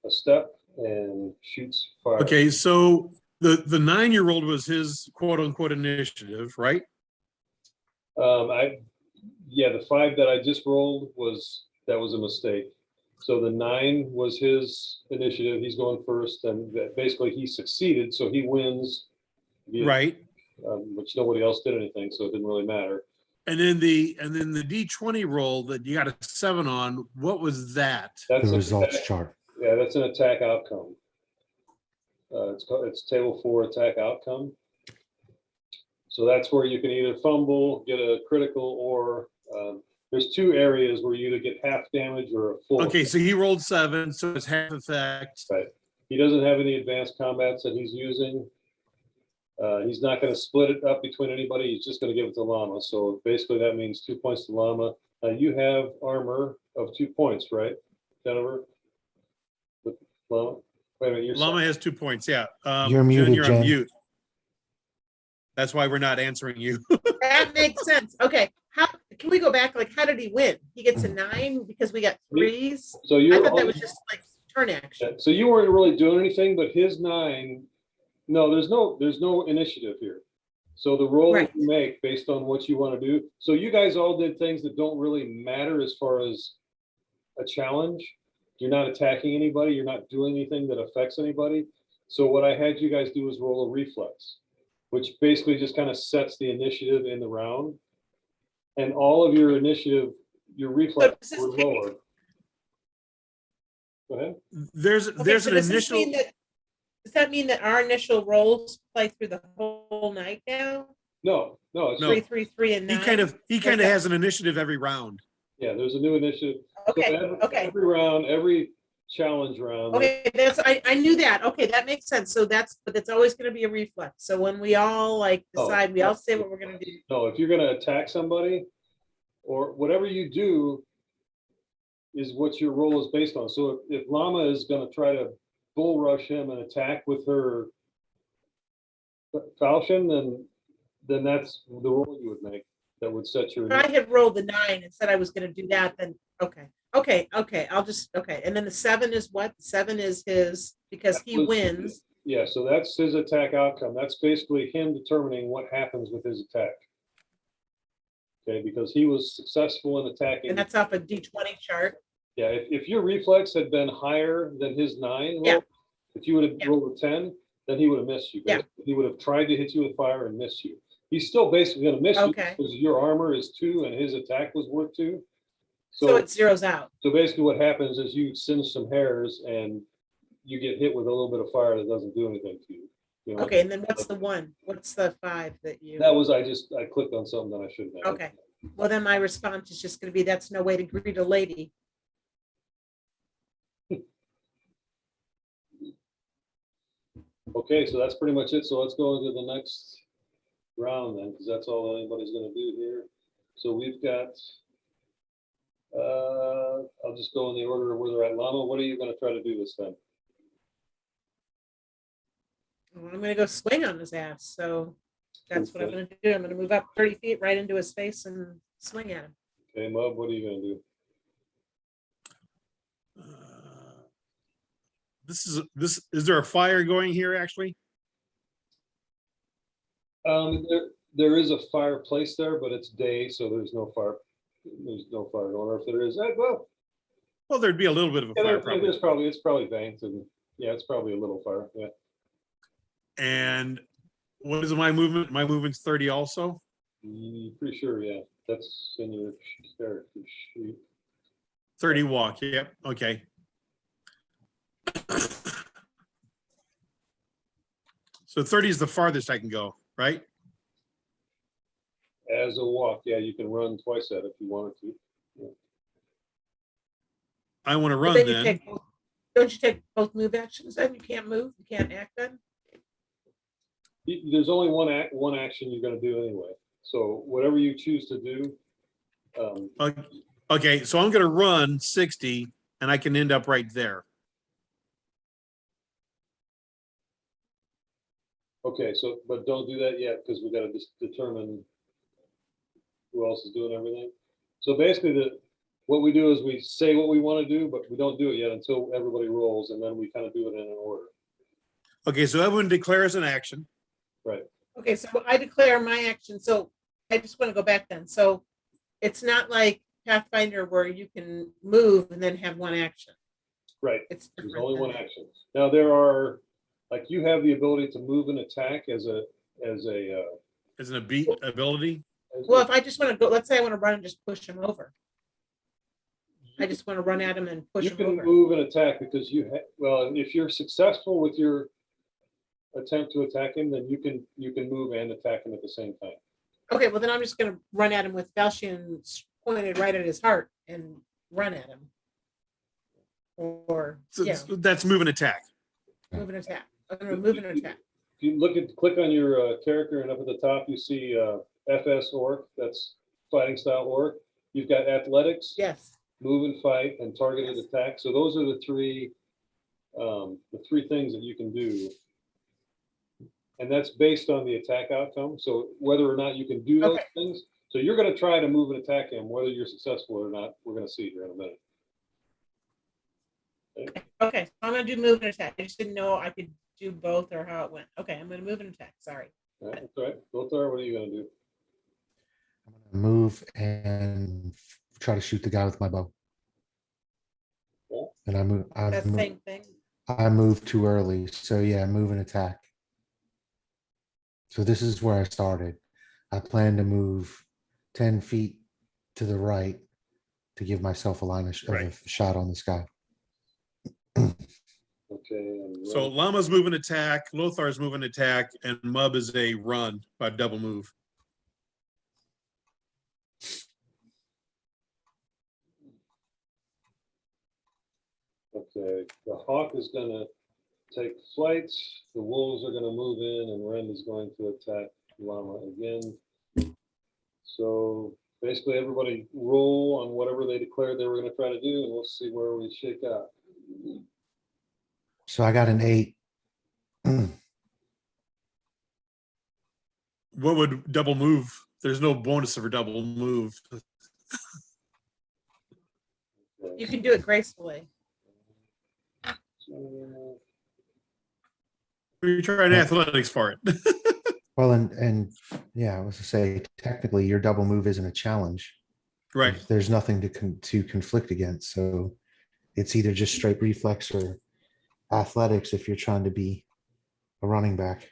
a step and shoots fire. Okay, so the 9-year-old was his quote unquote initiative, right? Yeah, the 5 that I just rolled was a mistake. So the 9 was his initiative. He's going first, and basically he succeeded, so he wins. Right. Which nobody else did anything, so it didn't really matter. And then the D20 roll that you got a 7 on, what was that? That's The results attack, chart. yeah, that's an attack outcome. It's table 4 attack outcome. So that's where you can either fumble, get a critical, or there's two areas where you either get half damage or a full. Okay, so he rolled 7, so it's half effect. Right. He doesn't have any advanced combats that he's using. He's not going to split it up between anybody. He's just going to give it to Llama. So basically that means 2 points to Llama. You have armor of 2 points, right, Jennifer? With Llama? Wait a minute, you're Llama has 2 points, yeah. You're Jen, muted, you're on Jen. mute. That's why we're not answering you. That makes sense. Okay, how can we go back? Like, how did he win? He gets a 9 because we got 3s. So I you're thought that was just like turn action. so you weren't really doing anything, but his 9. No, there's no initiative here. So the roll Right. you make based on what you want to do. So you guys all did things that don't really matter as far as a challenge. You're not attacking anybody. You're not doing anything that affects anybody. So what I had you guys do is roll a reflex, which basically just kind of sets the initiative in the round. And all of your initiative, your reflex does this were take- lowered. Go ahead. There's Okay, there's so an does this initial. mean does that mean that our initial rolls play through the whole night now? No, it's No. 3, 3, 3, and 9. He kind of that- has an initiative every round. yeah, there's a new initiative. So Okay, okay. Every round, every challenge round. Okay, I knew that. Okay, that makes sense. So but it's always going to be a reflex. So when we all like Oh, decide, we all that's- say what we're going to do. No, if you're gonna attack somebody, or whatever you do is what your role is based on. So if Llama is gonna try to bull rush him and attack with her falchion, then that's the role you would make that would set your. If I had rolled the 9 and said I was going to do that, then okay. I'll just And then the 7 is what? The 7 is his because he wins. Yeah, so that's his attack outcome. That's basically him determining what happens with his attack. Okay, because he was successful in attacking. And that's off a D20 chart. Yeah, if your reflex had been higher than his 9, Yeah. roll, if you would have Yeah. rolled a 10, then he would have missed you. Yeah. He would have tried to hit you with fire and missed you. He's still basically gonna miss you Okay. because your armor is 2 and his attack was worth 2. So it zeroes out. So basically what happens is you singe some hairs and you get hit with a little bit of fire that doesn't do anything to you. You know? Okay, and then what's the 1? What's the 5 that you? That was, I clicked on something that I shouldn't have. Okay. Well, then my response is just going to be, that's no way to greet a lady. Okay, so that's pretty much it. So let's go into the next round then, because that's all anybody's gonna do here. So we've got, I'll just go in the order of where they're at. Llama, what are you gonna try to do this time? Well, I'm going to go swing on his ass. So that's what I'm going to do. I'm going to move up 30 feet right into his face and swing at him. Okay, Mub, what are you gonna do? Is there a fire going here actually? There is a fireplace there, but it's day, so there's no fire. There's no fire going, or if there is, well, Well, there'd be a little bit of a yeah, fire probably. it's probably banked and, yeah, it's probably a little fire, yeah. And what is my movement? My movement's 30 also. Pretty sure, yeah, that's in your character sheet. 30 walk. Yep. Okay. So 30 is the farthest I can go, right? As a walk, yeah, you can run twice that if you wanted to. I want to But run then you then. take don't you take both move actions then? You can't move, you can't act then? There's only one action you're gonna do anyway. So whatever you choose to do, Okay, so I'm going to run 60 and I can end up right there. okay, so, but don't do that yet, because we gotta just determine who else is doing everything. So basically, what we do is we say what we want to do, but we don't do it yet until everybody rolls, and then we kind of do it in an order. Okay, so everyone declares an action. Right. Okay, so I declare my action. So I just want to go back then. So it's not like Pathfinder where you can move and then have one action. Right. It's There's different only than one that. action. Now, there are, like, you have the ability to move and attack as a As an ability. Well, if I just want to go, let's say I want to run and just push him over. I just want to run at him and push you him can over. move and attack because well, if you're successful with your attempt to attack him, then you can move and attack him at the same time. Okay, well then I'm just going to run at him with falchion pointed right at his heart and run at him. Or, So yeah, that's move and attack. move and attack. I'm gonna move and attack. If you click on your character and up at the top, you see FS orc, that's fighting style orc. You've got athletics, Yes, move and fight, and targeted attack. So those are the three things that you can do. And that's based on the attack outcome. So whether or not you can do those Okay. things, so you're going to try to move and attack him, whether you're successful or not. We're going to see here in a minute. okay, so I'm gonna do move and attack. I just didn't know I could do both or how it went. Okay, I'm gonna move and attack, sorry. All right, that's all right. Lothar, what are you going to do? I'm gonna move and try to shoot the guy with my bow. Yeah. And I move, That's the same thing. I moved too early. So yeah, move and attack. So this is where I started. I plan to move 10 feet to the right to give myself a line of Right. a shot on this guy. Okay. And So Llama's move and attack, Lothar's move and attack, and Mub is a run by double move. okay, the hawk is going to take flight. The wolves are going to move in, and Rend is going to attack Llama again. So basically, everybody roll on whatever they declared they were going to try to do, and we'll see where we shake out. So I got an 8. What would double move? There's no bonus for double move. You can do it gracefully. So, You're trying athletics for it. Well, and yeah, I was to say, technically your double move isn't a challenge. Right. There's nothing to conflict against. So it's either just straight reflex or athletics if you're trying to be a running back.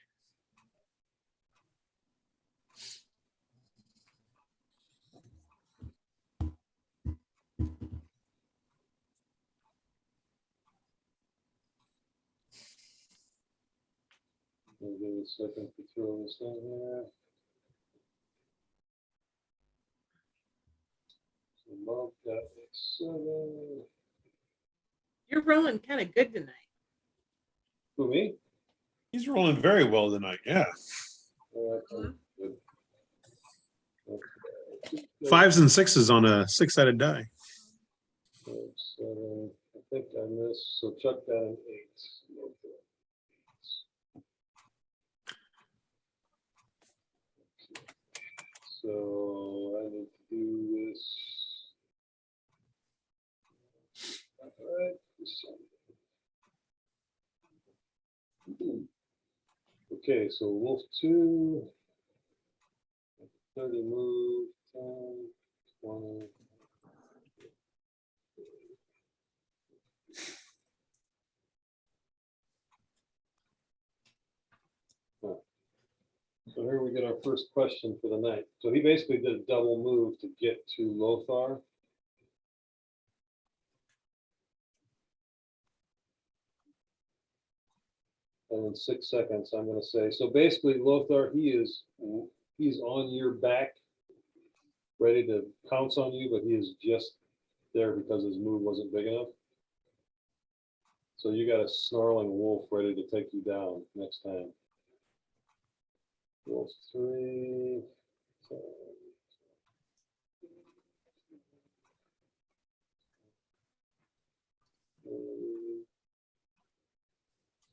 Give me a second to throw this in here. So Bob got a 7. You're rolling kind of good tonight. For me? He's rolling very well tonight. Yeah. Good. Okay. 5s and 6s on a 6-sided die. 7. I think I missed. So Chuck got an 8. So I need to do this. All right. Okay, so Wolf 2. 30 move, 10, 20. So here we get our first question for the night. So he basically did a double move to get to Lothar. And in 6 seconds, I'm going to say, so basically Lothar, he's on your back, ready to pounce on you, but he is just there because his move wasn't big enough. So you got a snarling wolf ready to take you down next time. Wolf 3. 10,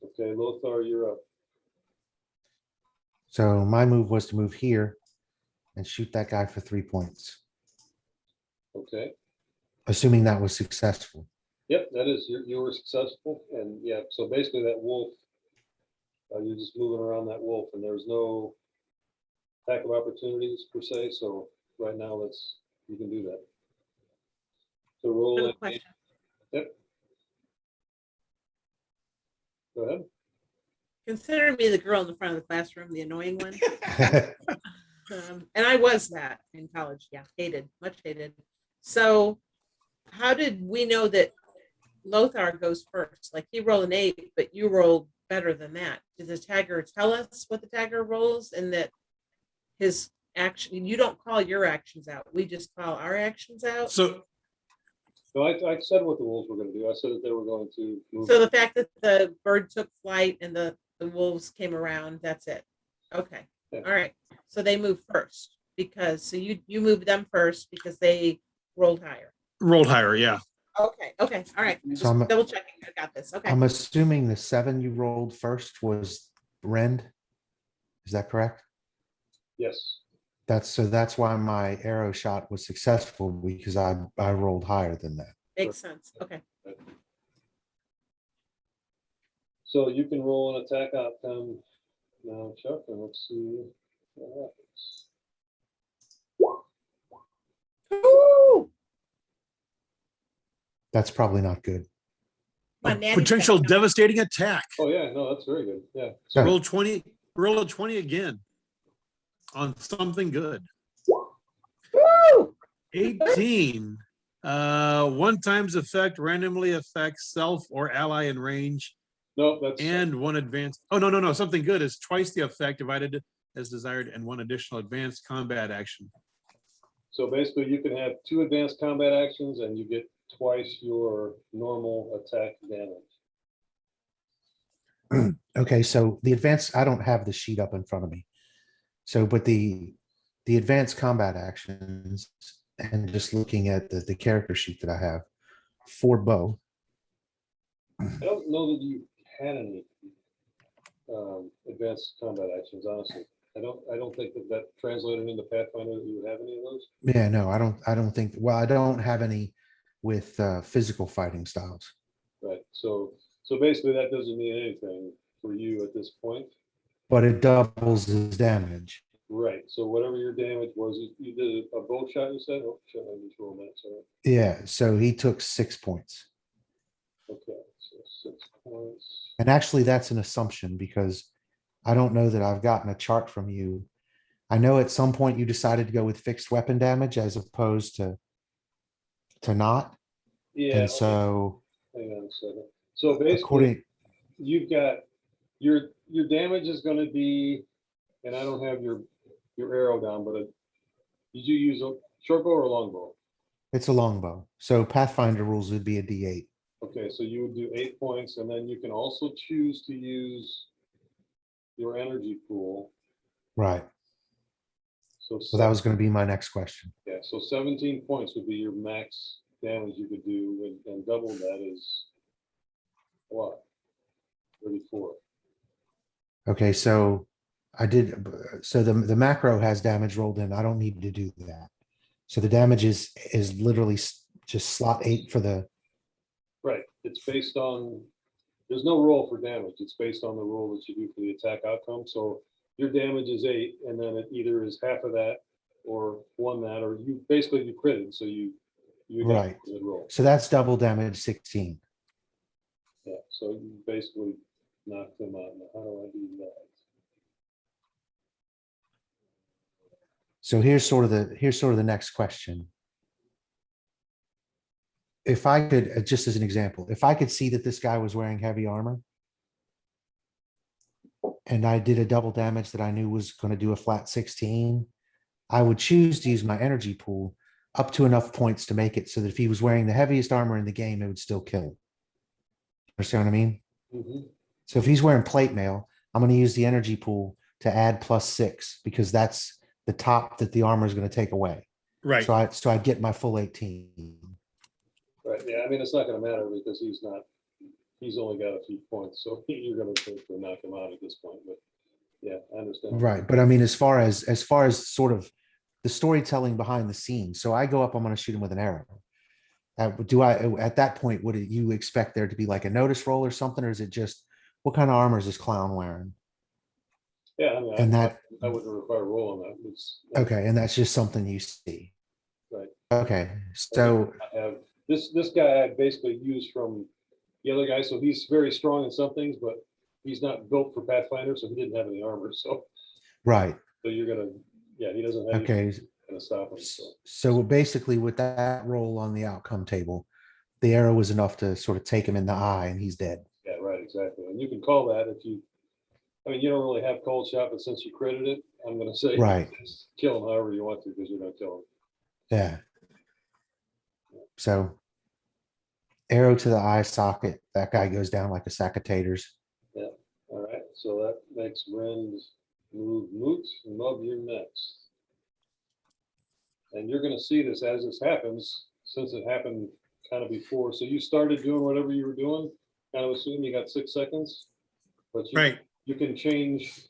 okay, Lothar, you're up. So my move was to move here and shoot that guy for 3 points, Okay. assuming that was successful. Yep, that is, you were successful. And yeah, so basically that wolf, you're just moving around that wolf and there's no attack of opportunities per se. So right now, you can do that. So I roll have a it. question. Yep. Go ahead. Consider me the girl in the front of the classroom, the annoying one. And I was that in college. Yeah, much hated. So how did we know that Lothar goes first? Like he rolled an 8, but you rolled better than that. Did the tagger tell us what the tagger rolls and that his action, you don't call your actions out. We just call our actions out. So, No, I said what the wolves were gonna do. I said that they were going to move. So the fact that the bird took flight and the wolves came around, that's it. Okay, Yeah. all right. So they move first because, so you moved them first because they rolled higher. rolled higher, yeah. Okay, okay, all right. So Just I'm- double checking. I got this. Okay. I'm assuming the 7 you rolled first was Rend. Is that correct? Yes, That's why my arrow shot was successful because I rolled higher than that. Makes sense. Okay. so you can roll an attack outcome now, Chuck, and let's see what happens. Ooh, That's probably not good. my A nanny potential said- devastating attack. Oh, yeah, no, that's very good. Yeah. Yeah. Roll 20, roll a 20 again on something good. Woo! 18. One times effect randomly affects self or ally in range No, that's. and one advanced. Oh, no. Something good is twice the effect divided as desired and one additional advanced combat action. So basically, you can have 2 advanced combat actions and you get twice your normal attack damage. Okay, so the advanced, I don't have the sheet up in front of me. So, but the advanced combat actions and just looking at the character sheet that I have for bow. I don't know that you had any advanced combat actions, honestly. I don't think that translated into Pathfinder that you would have any of those. Yeah, no, I don't think, well, I don't have any with physical fighting styles. Right, so basically that doesn't mean anything for you at this point. But it doubles his damage. Right, so whatever your damage was, you did a bow shot, you said? Oh, shit, I just rolled that, sorry. Yeah, so he took 6 points. Okay, so 6 points. And actually, that's an assumption because I don't know that I've gotten a chart from you. I know at some point you decided to go with fixed weapon damage as opposed to not. Yeah, And okay, so hang on a second. So basically, according, you've got, your damage is gonna be, and I don't have your arrow down, but did you use a short bow or a long bow? it's a longbow. So Pathfinder rules would be a D8. Okay, so you would do 8 points, and then you can also choose to use your energy pool. Right. So So that was going to be my next question. yeah, so 17 points would be your max damage you could do, and double that is what? 34. Okay, so I did, so the macro has damage rolled in. I don't need to do that. So the damage is literally just slot 8 for the, Right, it's based on, there's no roll for damage. It's based on the roll that you do for the attack outcome. So your damage is 8, and then it either is half of that or 1 that, or you basically you critted, so you got Right. a good roll. so that's double damage 16. Yeah, so you basically knocked them out. Now, how do I do that? So here's sort of the next question. If I could, just as an example, if I could see that this guy was wearing heavy armor and I did a double damage that I knew was going to do a flat 16, I would choose to use my energy pool up to enough points to make it so that if he was wearing the heaviest armor in the game, it would still kill him. Understand what I mean? Mhm. So if he's wearing plate mail, I'm going to use the energy pool to add +6 because that's the top that the armor is going to take away. Right. So I get my full 18. Right, yeah, I mean, it's not gonna matter because he's only got a few points, so you're gonna basically knock him out at this point, but yeah, I understand. Right. But I mean, as far as sort of the storytelling behind the scenes, so I go up, I'm going to shoot him with an arrow. At that point, would you expect there to be like a notice roll or something, or is it just what kind of armor is this clown wearing? Yeah, I mean, And I wouldn't require a roll on that. It's. Okay, and that's just something you see. Right. Okay, so I have, this guy I basically used from the other guy, so he's very strong in some things, but he's not built for Pathfinder, so he didn't have any armor, so right. you're gonna, yeah, he doesn't have. Okay. anything Gonna stop him, so. So basically, with that roll on the outcome table, the arrow was enough to sort of take him in the eye, and he's dead. Yeah, right, exactly. And you can call that if you, I mean, you don't really have cold shot, but since you critted it, I'm gonna say. Right. Kill him however you want to, because you're gonna kill him. Yeah. So arrow to the eye socket, that guy goes down like a sack of taters. All right, so that makes Ren's move moot, and Mub, you're next. And you're gonna see this as this happens, since it happened kind of before. So you started doing whatever you were doing, kind of assume you got 6 seconds. But Right. you can change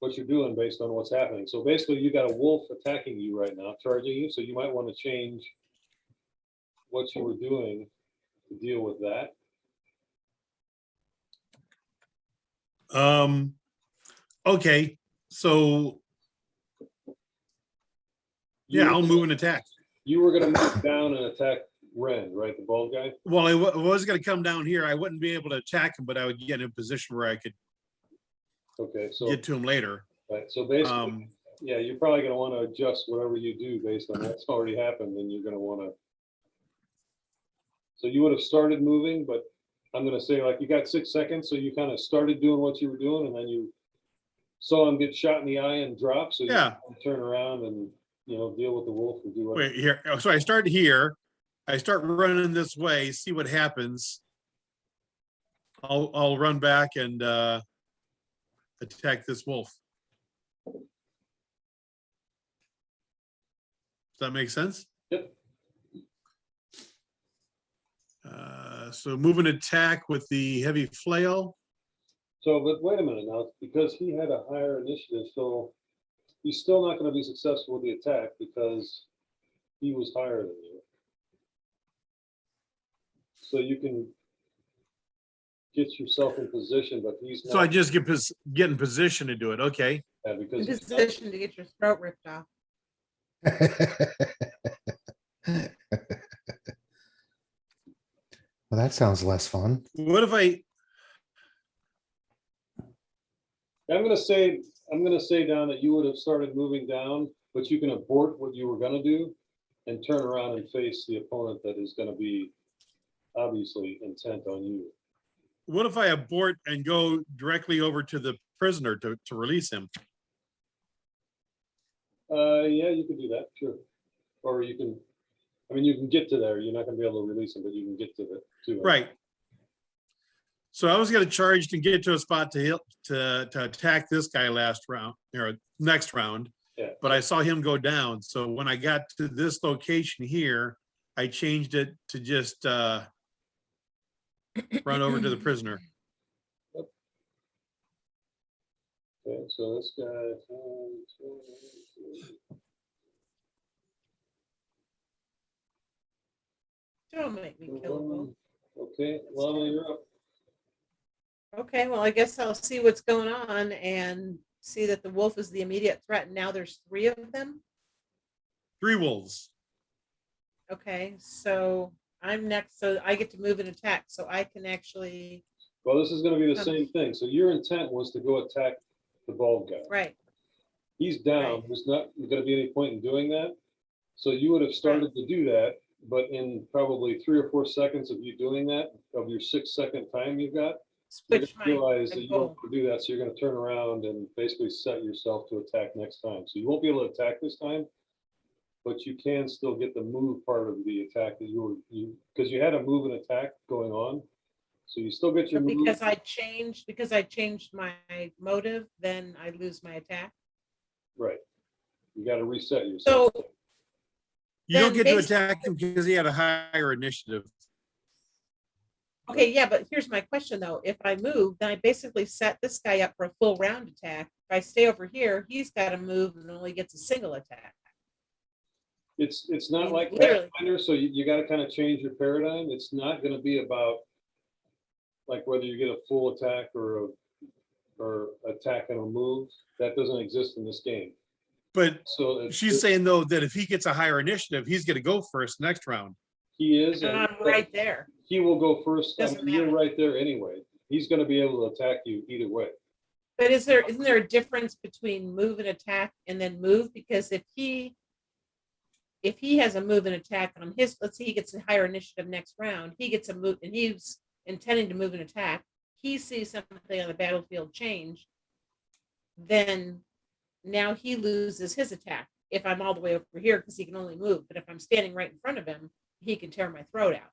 what you're doing based on what's happening. So basically you got a wolf attacking you right now, charging you, so you might want to change what you were doing to deal with that. Okay, so yeah, I'll move and attack. You were gonna move down and attack Ren, right, the bald guy? Well, I was gonna come down here. I wouldn't be able to attack him, but I would get in a position where I could Okay, so, get to him later. right, so basically, Um, yeah, you're probably gonna wanna adjust whatever you do based on what's already happened, and you're gonna wanna. So you would have started moving, but I'm gonna say, like, you got 6 seconds, so you kind of started doing what you were doing, and then you saw him get shot in the eye and drop, so you Yeah. turn around and, deal with the wolf and do what. wait here. So I start here. I start running this way, see what happens. I'll run back and attack this wolf. Does that make sense? Yep. So move an attack with the heavy flail. So, but wait a minute now, because he had a higher initiative, so he's still not gonna be successful with the attack because he was higher than you. So you can get yourself in position, but he's not. So I just get in position to do it. Okay. Yeah, In because he's not- position to get your throat ripped off. Well, that sounds less fun. What if I? I'm gonna say down that you would have started moving down, but you can abort what you were gonna do and turn around and face the opponent that is gonna be obviously intent on you. What if I abort and go directly over to the prisoner to release him? Yeah, you could do that, sure. Or you can, you can get to there. You're not gonna be able to release him, but you can get to it. Right. So I was gonna charge to get to a spot to attack this guy last round, or next round. Yeah. But I saw him go down. So when I got to this location here, I changed it to just run over to the prisoner. Okay, so this guy. Don't make me kill a wolf. Okay, Lana, you're up. Okay, well, I guess I'll see what's going on and see that the wolf is the immediate threat. Now there's 3 of them. 3 wolves. Okay, so I'm next, so I get to move and attack, so I can actually, Well, this is gonna be the same thing. So your intent was to go attack the bald guy. right, He's down. Right. There's not gonna be any point in doing that. So you would have started to do that, but in probably 3 or 4 seconds of you doing that, of your 6-second time you've got, you're switch gonna realize my that you don't goal. want to do that. So you're gonna turn around and basically set yourself to attack next time. So you won't be able to attack this time, but you can still get the move part of the attack that because you had a move and attack going on. So you still get your But move. because I changed my motive, then I lose my attack. Right. You gotta reset yourself. So You don't Then get to attack him because he had a higher initiative. okay, yeah, but here's my question though. If I move, then I basically set this guy up for a full round attack. If I stay over here, he's got to move and only gets a single attack. It's not mean, like literally. Pathfinder, so you gotta kind of change your paradigm. It's not gonna be about like whether you get a full attack or attack and a move. That doesn't exist in this game. But So she's saying though that if he gets a higher initiative, he's gonna go first next round. he is, And and I'm right there. he will go first. Doesn't You're matter. right there anyway. He's gonna be able to attack you either way. But isn't there a difference between move and attack and then move? Because if he has a move and attack on his, let's say he gets a higher initiative next round, he gets a move and he's intending to move and attack. He sees something on the battlefield change. then now he loses his attack if I'm all the way over here because he can only move. But if I'm standing right in front of him, he can tear my throat out.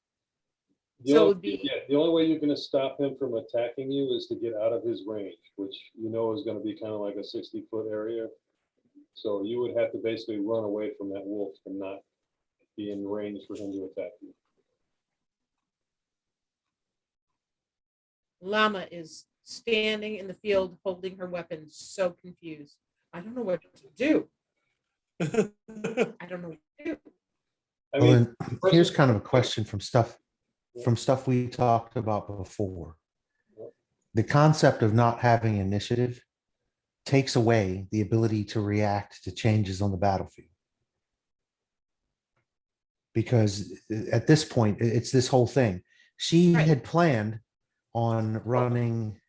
The So it only, would be yeah, the only way you're gonna stop him from attacking you is to get out of his range, which you know is gonna be kind of like a 60-foot area. So you would have to basically run away from that wolf and not be in range for him to attack you. Llama is standing in the field holding her weapon, so confused. I don't know what to do. I don't know what to do. I Well, mean, then, here's kind of a question from stuff we talked about before. The concept of not having initiative takes away the ability to react to changes on the battlefield. Because at this point, it's this whole thing. She Right. had planned on running.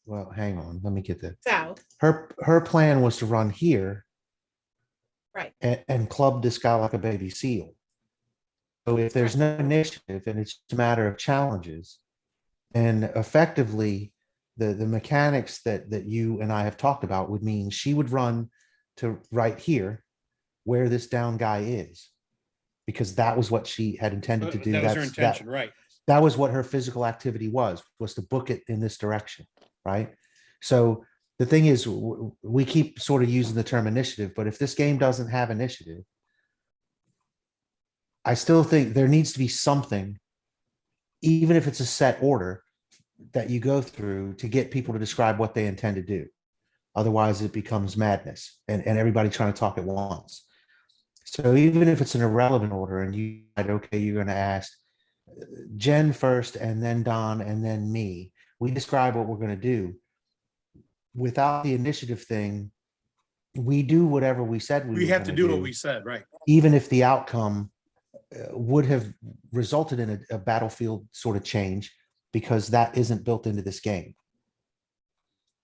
Well, hang on, let me get that. South, Her plan was to run here right? and club this guy like a baby seal. So if there's no initiative and it's a matter of challenges, and effectively the mechanics that you and I have talked about would mean she would run to right here where this down guy is, because that was what she had intended to do. That was her That's intention, right? that was what her physical activity was to book it in this direction, right? So the thing is, we keep sort of using the term initiative, but if this game doesn't have initiative, I still think there needs to be something, even if it's a set order, that you go through to get people to describe what they intend to do. Otherwise, it becomes madness and everybody trying to talk at once. So even if it's an irrelevant order and you decide, okay, you're going to ask Jen first and then Don and then me, we describe what we're going to do. Without the initiative thing, we do whatever we said We were have to gonna do what we said, right? even if the outcome would have resulted in a battlefield sort of change, because that isn't built into this game.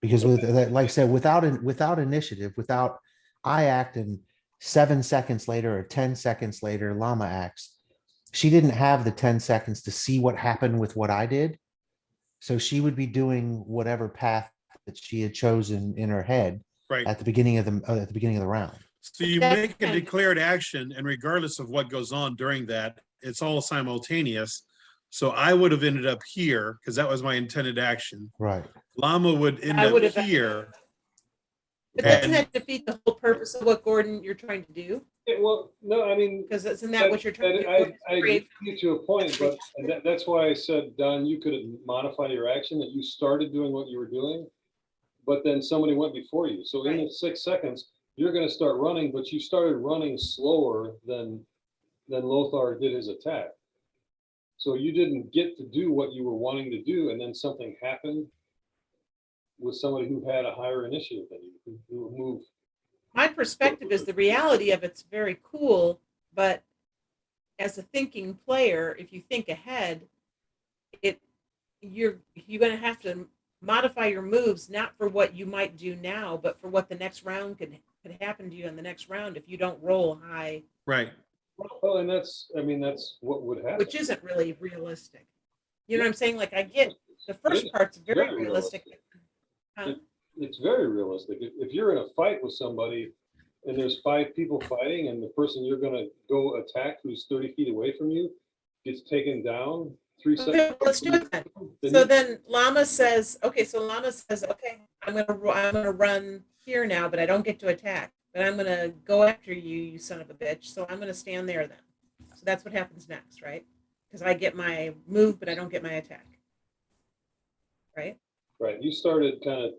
Because with that, like I said, without initiative, without I act and 7 seconds later or 10 seconds later, Llama acts, she didn't have the 10 seconds to see what happened with what I did. So she would be doing whatever path that she had chosen in her head Right. at the beginning of the round. So you make a declared action, and regardless of what goes on during that, it's all simultaneous. So I would have ended up here because that was my intended action. Right. Llama would end I would up have- here. But doesn't And- that defeat the whole purpose of what Gordon you're trying to do? Yeah, well, no, I mean, Because isn't that what you're trying to do? I agree Create- with you to a point, but that's why I said, Don, you could modify your action, that you started doing what you were doing, but then somebody went before you. So in the 6 seconds, you're gonna start running, but you started running slower than Lothar did his attack. So you didn't get to do what you were wanting to do, and then something happened with somebody who had a higher initiative than you, who moved. My perspective is the reality of it's very cool, but as a thinking player, if you think ahead, you're going to have to modify your moves not for what you might do now, but for what the next round could happen to you in the next round if you don't roll high. Right. Well, and that's what would happen. Which isn't really realistic. You know what I'm saying? Like I get the first part's very realistic. Huh? It's very realistic. If you're in a fight with somebody and there's 5 people fighting and the person you're gonna go attack who's 30 feet away from you gets taken down 3 Okay, seconds. let's do it then. So then Llama says, okay, I'm gonna run here now, but I don't get to attack. But I'm gonna go after you, you son of a bitch. So I'm gonna stand there then. So that's what happens next, right? Because I get my move, but I don't get my attack. Right? Right, you started kind of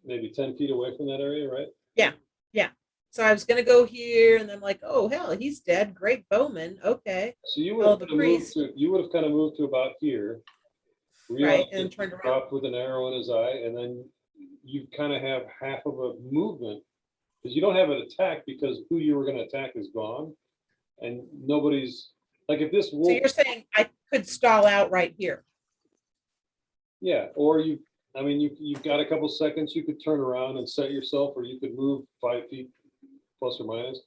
maybe 10 feet away from that area, right? So I was gonna go here, and then like, oh hell, he's dead. Great bowman. Okay, So you would Oh, have the kind of moved priest. to, you would have kind of moved to about here. right, realized and that turned he around. dropped with an arrow in his eye, and then you kind of have half of a movement, because you don't have an attack because who you were gonna attack is gone. And nobody's, like if this So wolf, you're saying I could stall out right here. yeah, or you've got a couple seconds, you could turn around and set yourself, or you could move 5 feet plus or minus.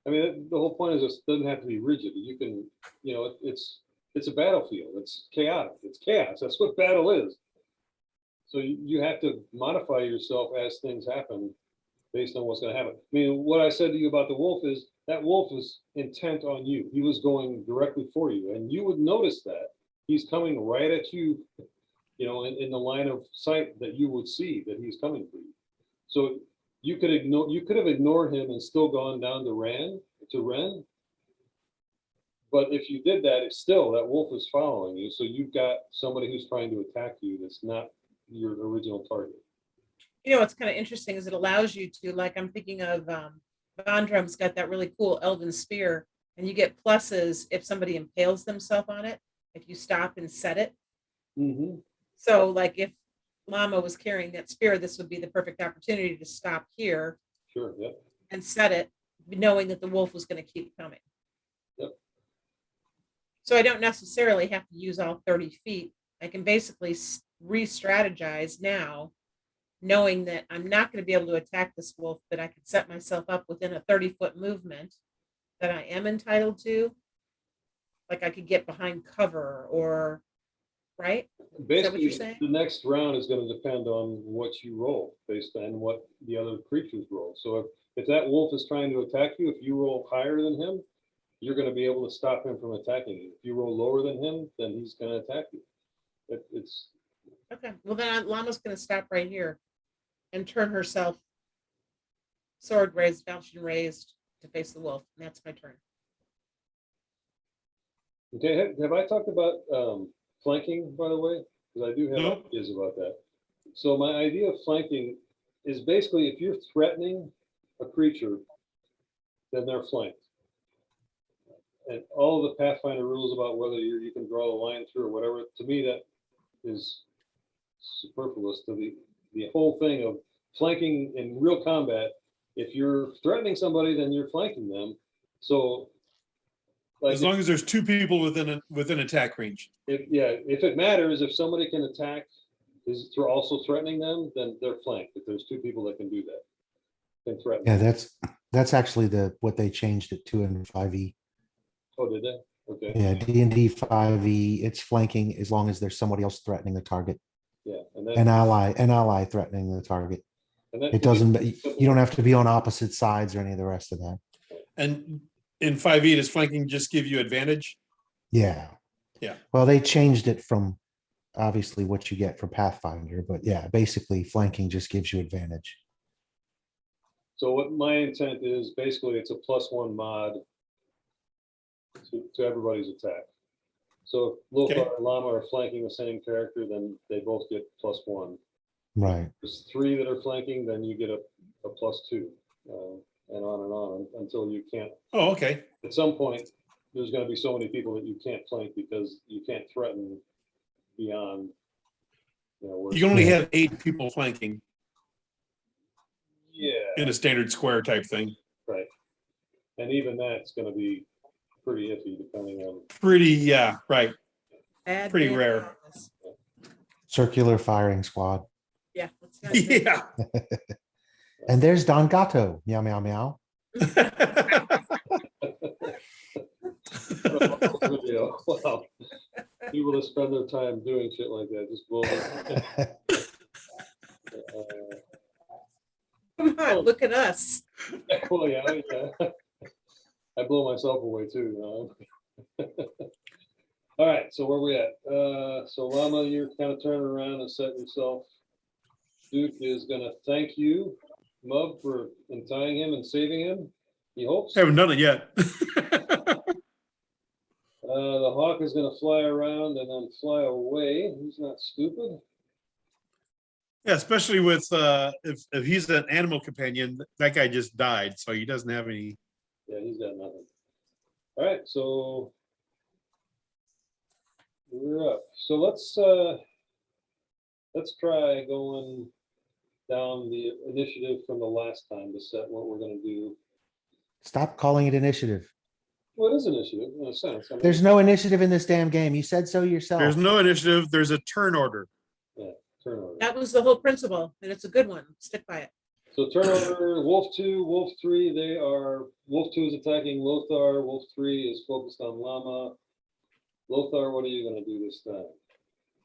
I mean, the whole point is this doesn't have to be rigid. You can, it's a battlefield. It's chaotic. It's chaos. That's what battle is. So you have to modify yourself as things happen based on what's gonna happen. I mean, what I said to you about the wolf is, that wolf is intent on you. He was going directly for you, and you would notice that. He's coming right at you, you know, in the line of sight that you would see that he's coming for you. So you could have ignored him and still gone down to Ren. But if you did that, it's still, that wolf is following you. So you've got somebody who's trying to attack you that's not your original target. You know, what's kind of interesting is it allows you to, like, I'm thinking of Bondrum's got that really cool elven spear, and you get pluses if somebody impales themselves on it, if you stop and set it. Mm-hmm. So, like, if Llama was carrying that spear, this would be the perfect opportunity to stop here Sure, yep. and set it, knowing that the wolf was going to keep coming. Yep. So I don't necessarily have to use all 30 feet. I can basically re-strategize now, knowing that I'm not going to be able to attack this wolf, but I can set myself up within a 30-foot movement that I am entitled to. Like I could get behind cover or, right? Basically, saying? the next round is going to depend on what you roll based on what the other creatures roll. So if that wolf is trying to attack you, if you roll higher than him, you're going to be able to stop him from attacking you. If you roll lower than him, then he's going to attack you. It's Okay. Well, then Llama's going to stop right here and turn herself sword raised, falchion raised to face the wolf. And that's my turn. okay. Have I talked about flanking, by the way? Because I do have Nope. ideas about that. So my idea of flanking is basically if you're threatening a creature, then they're flanked. And all the Pathfinder rules about whether you can draw a line through or whatever, to me, that is superfluous to the whole thing of flanking in real combat. If you're threatening somebody, then you're flanking them. So, like, As long as there's two people within attack range. if it matters, if somebody can attack, is also threatening them, then they're flanked. If there's two people that can do that, can threaten. Yeah, them. that's actually what they changed it to in 5e. Oh, did they? Okay. Yeah, D&D 5e, it's flanking as long as there's somebody else threatening the target. Yeah, and An ally threatening the target. that It doesn't, you don't have to be on opposite sides or any of the rest of that. And in 5e, does flanking just give you advantage? Yeah. Yeah. Well, they changed it from obviously what you get for Pathfinder, but yeah, basically flanking just gives you advantage. So what my intent is, basically, it's a +1 mod to everybody's attack. So if Lothar Okay. and Llama are flanking the same character, then they both get +1. Right. There's 3 that are flanking, then you get a +2, and on until you can't. Oh, okay. At some point, there's going to be so many people that you can't flank because you can't threaten beyond. Where You can only have 8 people flanking yeah, in a standard square type thing. right. And even that's going to be pretty iffy depending on. Yeah, right. Bad Pretty man rare. practice. Circular firing squad. Yeah. Let's not do Yeah. And there's Don Gato. Meow, meow, meow. Video. Wow. People that spend their time doing shit like that just blow Come on, look at us. well, yeah. I blow myself away too. All right, so where we at? So Llama, you're kind of turning around and setting yourself. Duke is gonna thank you, Mub, for untying him and saving him. He hopes. Haven't done it yet. The hawk is gonna fly around and then fly away. He's not stupid. Yeah, especially with if he's an animal companion, that guy just died, so he doesn't have any. Yeah, he's got nothing. All right, so we're up. So let's try going down the initiative from the last time to set what we're gonna do. Stop calling it initiative. Well, it is initiative in a sense. I mean, There's no initiative in this damn game. You said so yourself. There's no initiative. There's a turn order. turnover. That was the whole principle, and it's a good one. Stick by it. So turnover, Wolf 2, Wolf 3, Wolf 2 is attacking Lothar, Wolf 3 is focused on Llama. Lothar, what are you gonna do this time?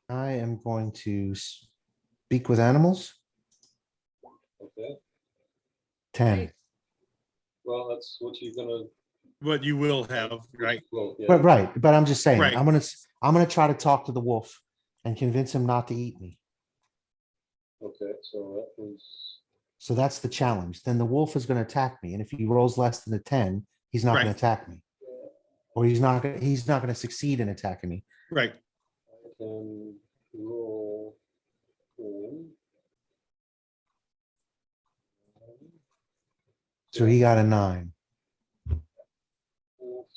I am going to Speak with animals, Okay, 10. well, that's what you're gonna. What you will have, right? Well, yeah. But right, but I'm just saying, Right. I'm gonna try to talk to the wolf and convince him not to eat me. Okay, so that was, So that's the challenge. Then the wolf is gonna attack me. And if he rolls less than a 10, he's not gonna Right. attack me. Or he's not gonna succeed in attacking me. Right. I can roll. in. So he got a 9. Wolf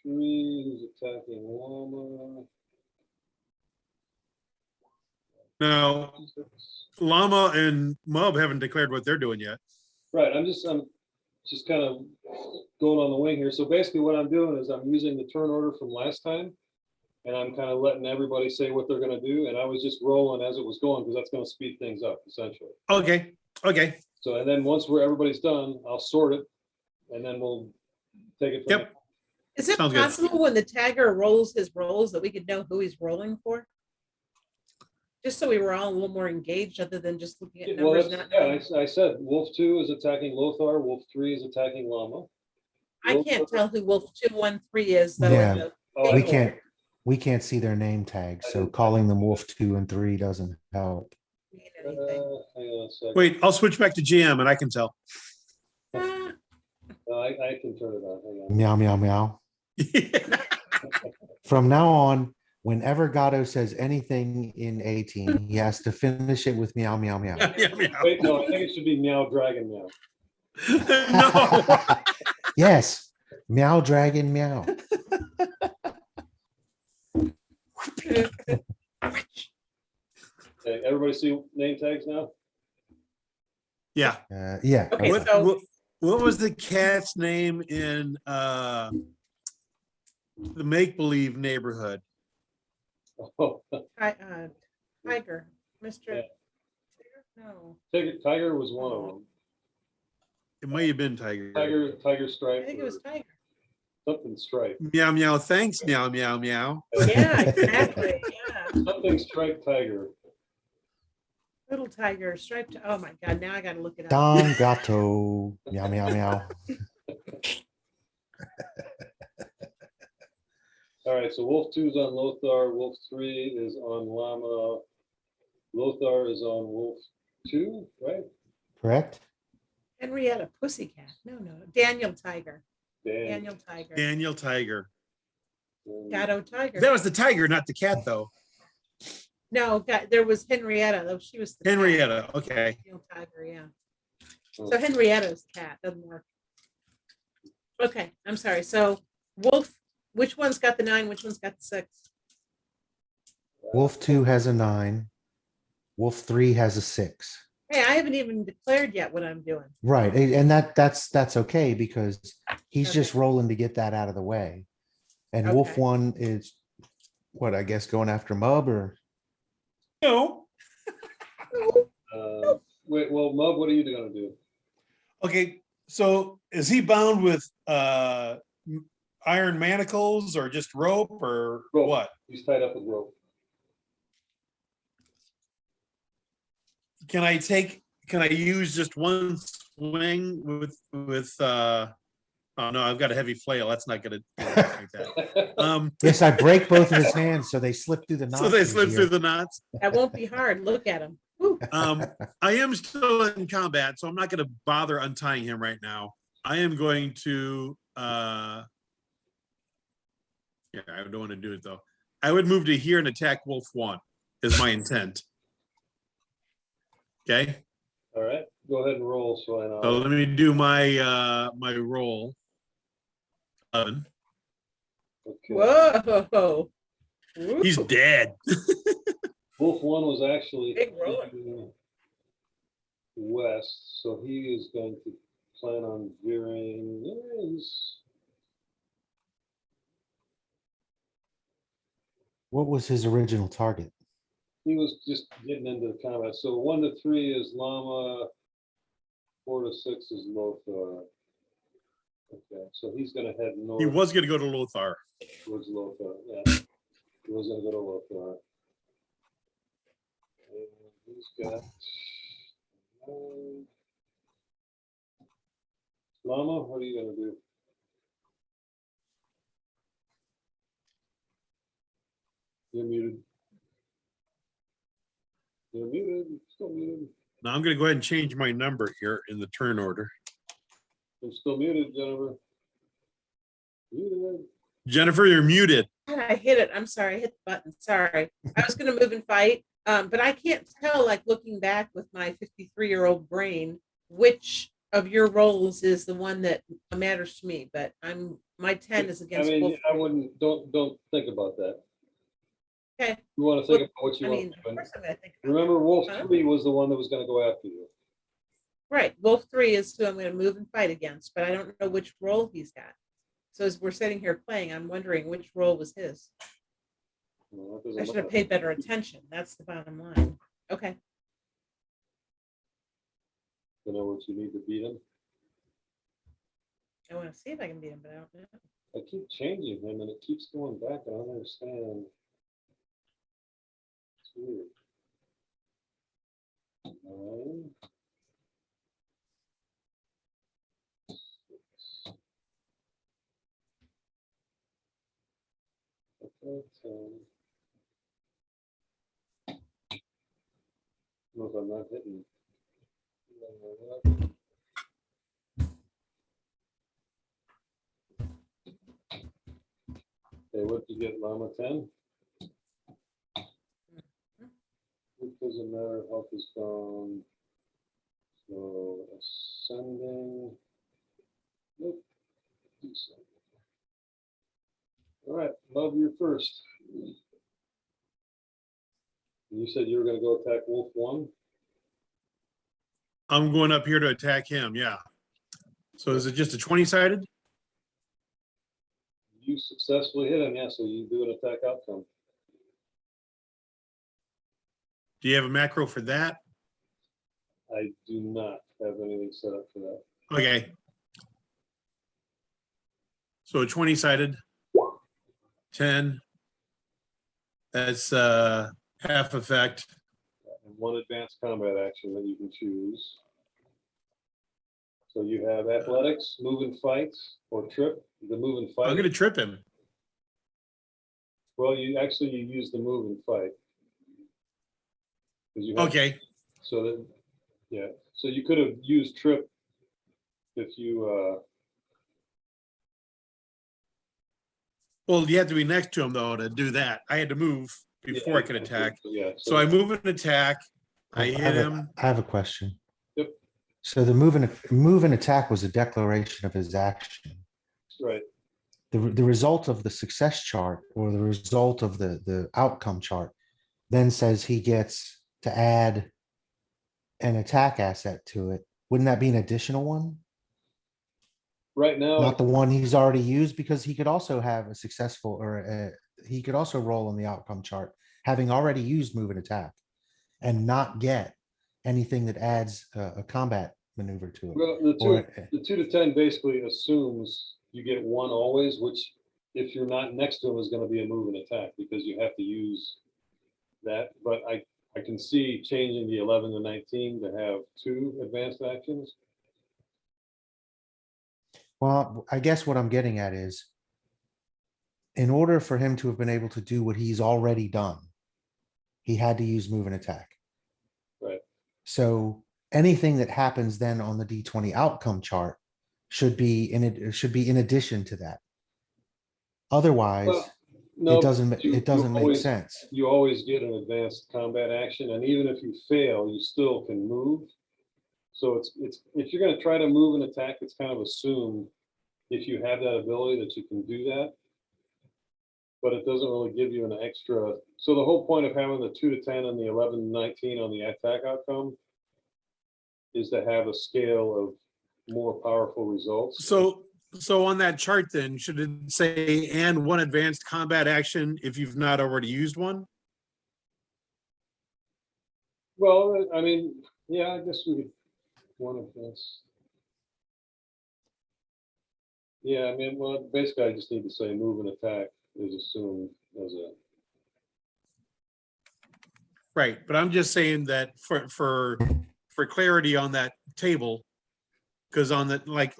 3 who's attacking llama. Now, Llama and Mub haven't declared what they're doing yet. Right, I'm just kind of going on the wing here. So basically what I'm doing is I'm using the turn order from last time. And I'm kind of letting everybody say what they're gonna do. And I was just rolling as it was going, because that's gonna speed things up essentially. Okay, okay. So, and then once everybody's done, I'll sort it and then we'll take it from Yep. Is it Sounds good. possible when the tagger rolls his rolls that we could know who he's rolling for? Just so we were all a little more engaged other than just looking at there. Well, numbers. that's, not yeah, knowing- I said Wolf 2 is attacking Lothar, Wolf 3 is attacking Llama. I can't tell who Wolf 213 is though. Yeah. in the- Oh, I We know. can't see their name tags, so calling them wolf 2 and 3 doesn't help. mean anything. Hang on a second. Wait, I'll switch back to GM and I can tell. Ah, I can turn it on. Hang on. Meow, meow, meow. From now on, whenever Gato says anything in 18, he has to finish it with meow, meow, meow. Wait, no, I think it should be Meow Dragon Meow. No. Yes, meow, dragon, meow. Okay, everybody see name tags now? Yeah. Yeah. Okay, What, so- what was the cat's name in the make-believe neighborhood? Oh, Tiger, Mr. Yeah. No, Tiger was one of them. It may have been Tiger. Tiger I Stripe. think it was Tiger. Something Stripe. Meow, meow, thanks, meow, meow, meow. Yeah, exactly, yeah. Something Stripe Tiger. Little tiger, striped, oh my God, now I gotta look it up. Don Gato. Meow, meow, meow. All right, so Wolf 2 is on Lothar, Wolf 3 is on Llama. Lothar is on Wolf 2, right? Correct? Henrietta Pussycat, no, Daniel Tiger, Dan. Daniel Tiger, Daniel Tiger. Gatto Tiger. That was the tiger, not the cat, though. No, there was Henrietta, though, she was. the cat. Henrietta, okay. Daniel Tiger, yeah. So Henrietta's cat, doesn't work. Okay, I'm sorry, so Wolf, which one's got the 9, which one's got the 6? Wolf 2 has a 9. Wolf 3 has a 6. Hey, I haven't even declared yet what I'm doing. Right. And that's okay because he's just rolling to get that out of the way. And Wolf Okay. 1 is what, I guess, going after Mub or No. Wait, well, Mub, what are you gonna do? Okay, so is he bound with iron manacles or just rope or Rope. what? He's tied up with rope. Can I use just one swing with oh no, I've got a heavy flail. That's not gonna do it like that. yes, I break both of his hands so they slip through the knots. So they slip easier. through the knots. That won't be hard. Look at him. Woo. I am still in combat, so I'm not gonna bother untying him right now. I am going to yeah, I don't want to do it though. I would move to here and attack Wolf 1 is my intent. Okay, All right, go ahead and roll, so I know. so let me do my my roll. 11. Okay. Whoa. Woo. He's dead. Wolf 1 was actually Big roller. facing west, so he is going to plan on veering. What was his original target? He was just getting into the combat. So 1 to 3 is Llama, 4 to 6 is Lothar. Okay, so he's gonna head north He was gonna go to Lothar. towards Lothar. Yeah, he was gonna go to Lothar. And He's got. um, Llama, what are you gonna do? You're muted. You're muted, still muted. Now I'm gonna go ahead and change my number here in the turn order. You're still muted, Jennifer. Muted. Jennifer, you're muted. I hit it. I'm sorry. I hit the button. Sorry. I was going to move and fight. But I can't tell, like looking back with my 53-year-old brain, which of your roles is the one that matters to me. But my 10 is I against mean, both. I wouldn't, don't think about that. Okay. You wanna think Well, about what you I want. mean, to of do. course I'm going to think about Remember, Wolf Huh? 3 was the one that was gonna go after you. Right. Wolf 3 is who I'm going to move and fight against, but I don't know which role he's got. So as we're sitting here playing, I'm wondering which role was his. Well, that doesn't I should matter. have paid better attention. That's the bottom line. Okay. You know what you need to beat him? I want to see if I can beat him, but I don't know. I keep changing him and it keeps going back. I don't understand. It's weird. 9. 6. Okay, 10. No, if I'm not hitting. Okay, what did you get, Llama 10? It doesn't matter, health is gone. So ascending. Nope. Descending. All right, love, you're first. You said you were gonna go attack Wolf 1? I'm going up here to attack him, yeah. So is it just a 20-sided? You successfully hit him, yeah, so you do an attack outcome. Do you have a macro for that? I do not have anything set up for that. Okay. So a 20-sided, 10. That's half effect. And 1 advanced combat action that you can choose. So you have athletics, move and fight, or trip. The move and fight. I'm gonna trip him. Well, you use the move and fight. 'Cause you have- Okay, So that, yeah, so you could have used trip if you, well, you have to be next to him though to do that. I had to move before I could attack. Yeah. So I move and attack. I Well, hit him. I have a question. Yep. So the move and attack was a declaration of his action. Right, The result of the success chart or the result of the outcome chart then says he gets to add an attack asset to it. Wouldn't that be an additional one? right now, Not the one he's already used, because he could also have a successful he could also roll on the outcome chart, having already used move and attack and not get anything that adds a combat maneuver to it. well, the 2 to 10 basically assumes you get 1 always, which if you're not next to him is gonna be a move and attack because you have to use that, but I can see changing the 11 to 19 to have 2 advanced actions. Well, I guess what I'm getting at is, in order for him to have been able to do what he's already done, he had to use move and attack. Right. So anything that happens then on the D20 outcome chart should be in addition to that. Otherwise, Well, no, it doesn't make always- sense. You always get an advanced combat action, and even if you fail, you still can move. So it's if you're gonna try to move and attack, it's kind of assumed if you have that ability that you can do that. But it doesn't really give you an extra. So the whole point of having the 2 to 10 and the 11 to 19 on the attack outcome is to have a scale of more powerful results. So on that chart then, should it say and 1 advanced combat action if you've not already used one? Well, I mean, yeah, I guess we could, 1 advanced. Yeah, I mean, well, basically I just need to say move and attack is assumed as a. Right, but I'm just saying that for clarity on that table, because on the, like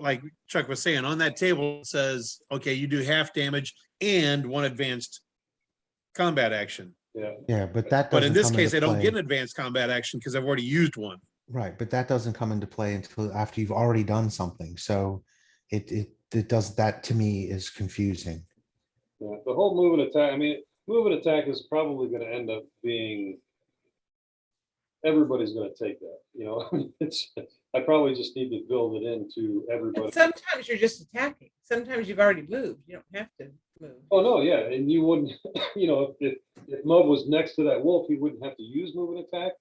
Chuck was saying, on that table it says, okay, you do half damage and one advanced combat action. Yeah, Yeah, but that But in doesn't this come case, I into don't get an play. advanced combat action because I've already used one. Right, but that doesn't come into play until after you've already done something. So it does, that to me is confusing. yeah. The whole move and attack, I mean, move and attack is probably gonna end up being, everybody's gonna take that, you know? It's, I probably just need to build it into everybody. And sometimes you're just attacking. Sometimes you've already moved. You don't have to move. Oh, no, yeah, and you wouldn't, you know, if Mub was next to that wolf, he wouldn't have to use move and attack.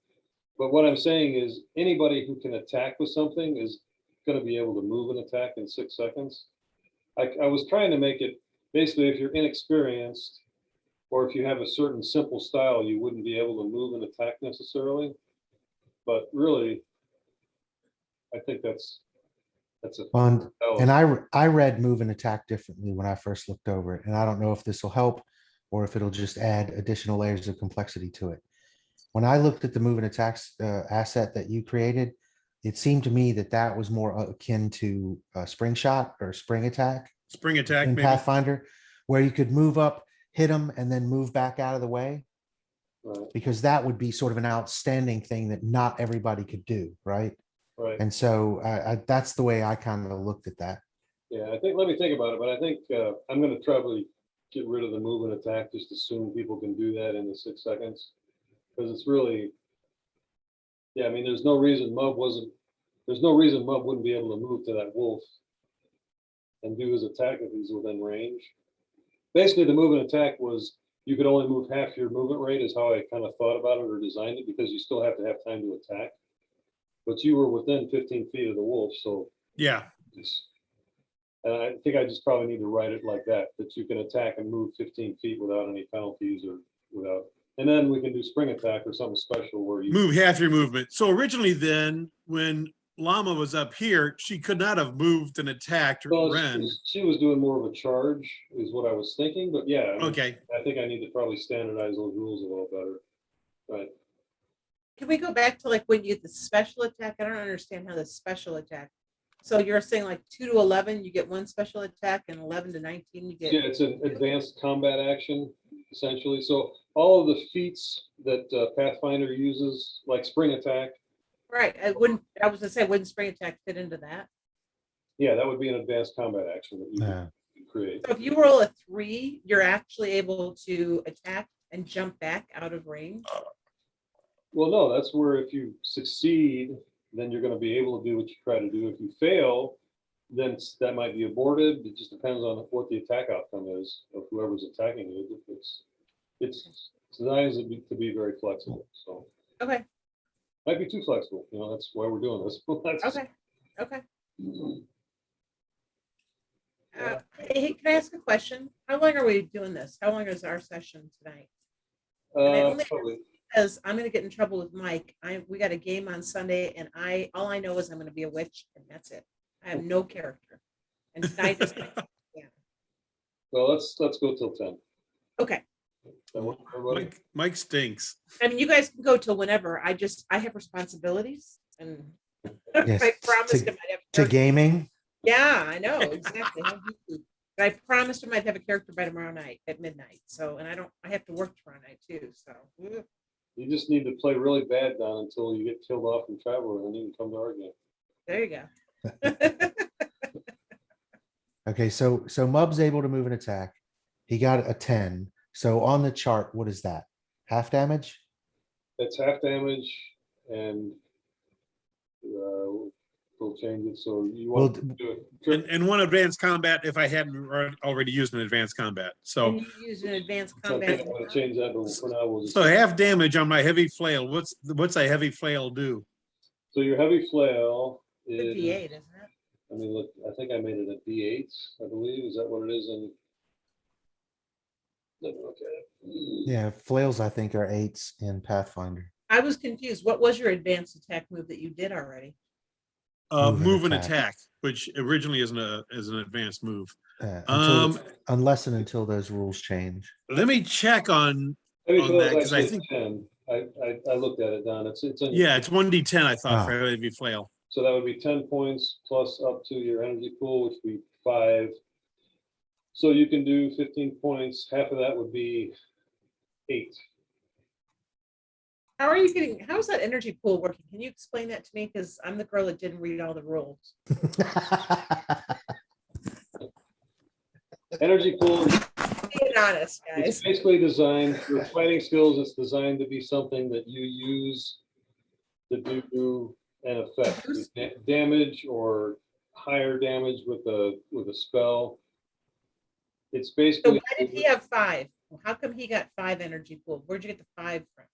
But what I'm saying is, anybody who can attack with something is gonna be able to move and attack in 6 seconds. I was trying to make it, basically, if you're inexperienced, or if you have a certain simple style, you wouldn't be able to move and attack necessarily. But really, I think that's a. And I read move and attack differently when I first looked over it, and I don't know if this will help or if it'll just add additional layers of complexity to it. When I looked at the move and attacks asset that you created, it seemed to me that that was more akin to spring shot or spring attack Spring attack, in maybe. Pathfinder, where you could move up, hit them, and then move back out of the way, Right, because that would be sort of an outstanding thing that not everybody could do, right? right. And so that's the way I kind of looked at that. Yeah, I think, let me think about it, but I think I'm gonna probably get rid of the move and attack, just assume people can do that in the 6 seconds. Because it's really, yeah, I mean, there's no reason Mub wouldn't be able to move to that wolf and do his attack if he's within range. Basically, the move and attack was, you could only move half your movement rate, is how I kind of thought about it or designed it, because you still have to have time to attack. But you were within 15 feet of the wolf, so Yeah, and I think I just probably need to write it like that, that you can attack and move 15 feet without any penalties or without, and then we can do spring attack or something special where you. move half your movement. So originally then, when Llama was up here, she could not have moved and attacked Well, Ren. she was doing more of a charge is what I was thinking, but yeah, I mean, Okay, I think I need to probably standardize those rules a little better. Right, Can we go back to like when you get the special attack? I don't understand how the special attack. So you're saying like 2 to 11, you get one special attack, and 11 to 19, you get. yeah, it's an advanced combat action, essentially, so all of the feats that Pathfinder uses, like spring attack, Right. I was gonna say, wouldn't spring attack fit into that? yeah, that would be an advanced combat action that you Yeah. could create. So if you roll a 3, you're actually able to attack and jump back out of range. Well, no, that's where if you succeed, then you're gonna be able to do what you try to do. If you fail, then that might be aborted. It just depends on what the attack outcome is of whoever's attacking you. It's designed to be very flexible, so Okay. might be too flexible, you know, that's why we're doing this. That's- Okay. Okay. Hey, can I ask a question? How long are we doing this? How long is our session tonight? Probably. Because I'm gonna get in trouble with Mike. We got a game on Sunday, and all I know is I'm gonna be a witch, and that's it. I have no character. And tonight is Well, let's go till 10. okay. That work for everybody? Mike stinks. I mean, you guys can go till whenever. I have responsibilities, and Yes, I promised to- him I'd have. To character. gaming, Yeah, I know exactly. But I promised him I'd have a character by tomorrow night at midnight. So, and I have to work tomorrow night too. So, You just need to play really bad, Don, until you get killed off in Traveler, and then you can come to our game. there you go. okay, so Mub's able to move and attack. He got a 10. So on the chart, what is that? Half damage? It's half damage, and we'll change it, so you want to do it. And one advanced combat if I hadn't already used an advanced combat. So And you use an advanced So I combat. think I'm gonna change that, but for now, we'll just. so half damage on my heavy flail. What's a heavy flail do? So your heavy flail The is, D8, isn't it? I mean, look, I think I made it a D8, I believe, is that what it is in? Let me look at it. Yeah, flails I think are 8s in Pathfinder. I was confused. What was your advanced attack move that you did already? Move and attack. attack, which originally is an advanced move. Unless and until those rules change. Let me check on Heavy on flail that, is 'cause I actually think- 10. I looked at it, Don. It's in. Yeah, it's 1d10, I thought, Ah. for every flail. So that would be 10 points plus up to your energy pool, which would be 5. So you can do 15 points. Half of that would be 8. How are you getting, how's that energy pool working? Can you explain that to me? Because I'm the girl that didn't read all the rules. Energy pool is Being honest, it's guys. basically designed for fighting skills. It's designed to be something that you use to do an effect, damage or higher damage with a spell. It's So basically why did he have 5? How come he got 5 energy pool? Where'd you get the 5 from?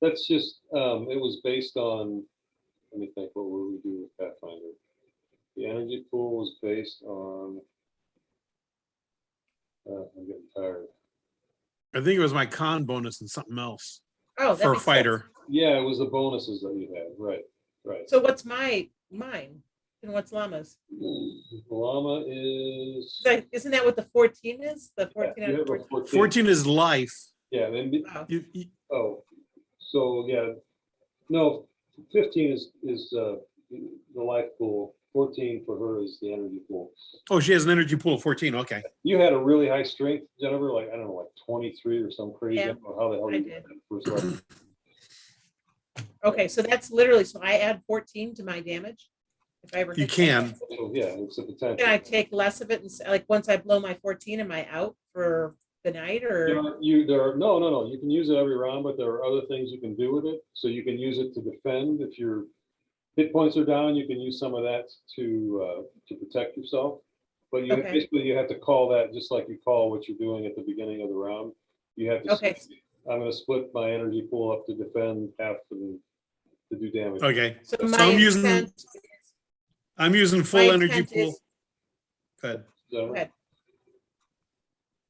that's just it was based on. Let me think. What would we do with Pathfinder? The energy pool was based on. I'm getting tired. I think it was my con bonus and something else Oh, that for a makes sense. fighter. Yeah, it was the bonuses that you had. Right. So what's mine? And what's Llama's? Llama is. Isn't that what the 14 is? The 14 you out have of a 14? 14. 14 is life. Yeah, then Wow. You- so yeah, no, 15 is the life pool. 14 for her is the energy pool. oh, she has an energy pool of 14. Okay. You had a really high strength, Jennifer, like, I don't know, like 23 or some crazy. I Yeah, don't know how the hell I you did. got that first level. Okay, so that's literally, so I add 14 to my damage? If I ever You hit can. that? So yeah, it's a potential. Can I take less of it and like once I blow my 14, am I out for the night or? No. You can use it every round, but there are other things you can do with it. So you can use it to defend. If your hit points are down, you can use some of that to protect yourself. But you Okay. basically you have to call that just like you call what you're doing at the beginning of the round. You have to Okay. say, I'm going to split my energy pool up to defend half to do damage. Okay. So So my intent, I'm using my full energy intent pool. is, Good. So, go ahead.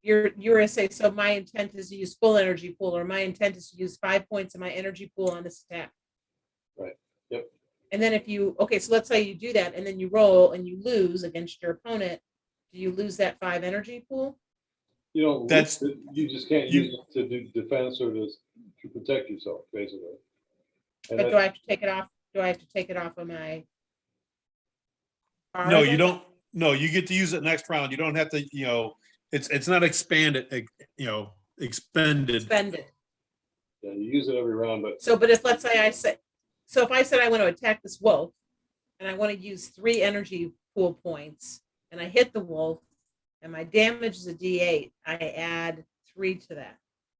You're gonna say, so my intent is to use full energy pool, or my intent is to use 5 points of my energy pool on this attack. Right. Yep. And then if you, okay, so let's say you do that and then you roll and you lose against your opponent, do you lose that 5 energy pool? You don't. That's- you just can't use it to do defense or to protect yourself, basically. And But do I have to take it off? Do I have to take it off of my? No, you don't. No, you get to use it next round. You don't have to, it's not expanded, expended. Spend it. yeah, you use it every round, but So, but if, let's say I say, so if I said I want to attack this wolf and I want to use 3 energy pool points and I hit the wolf and my damage is a D8, I add 3 to that.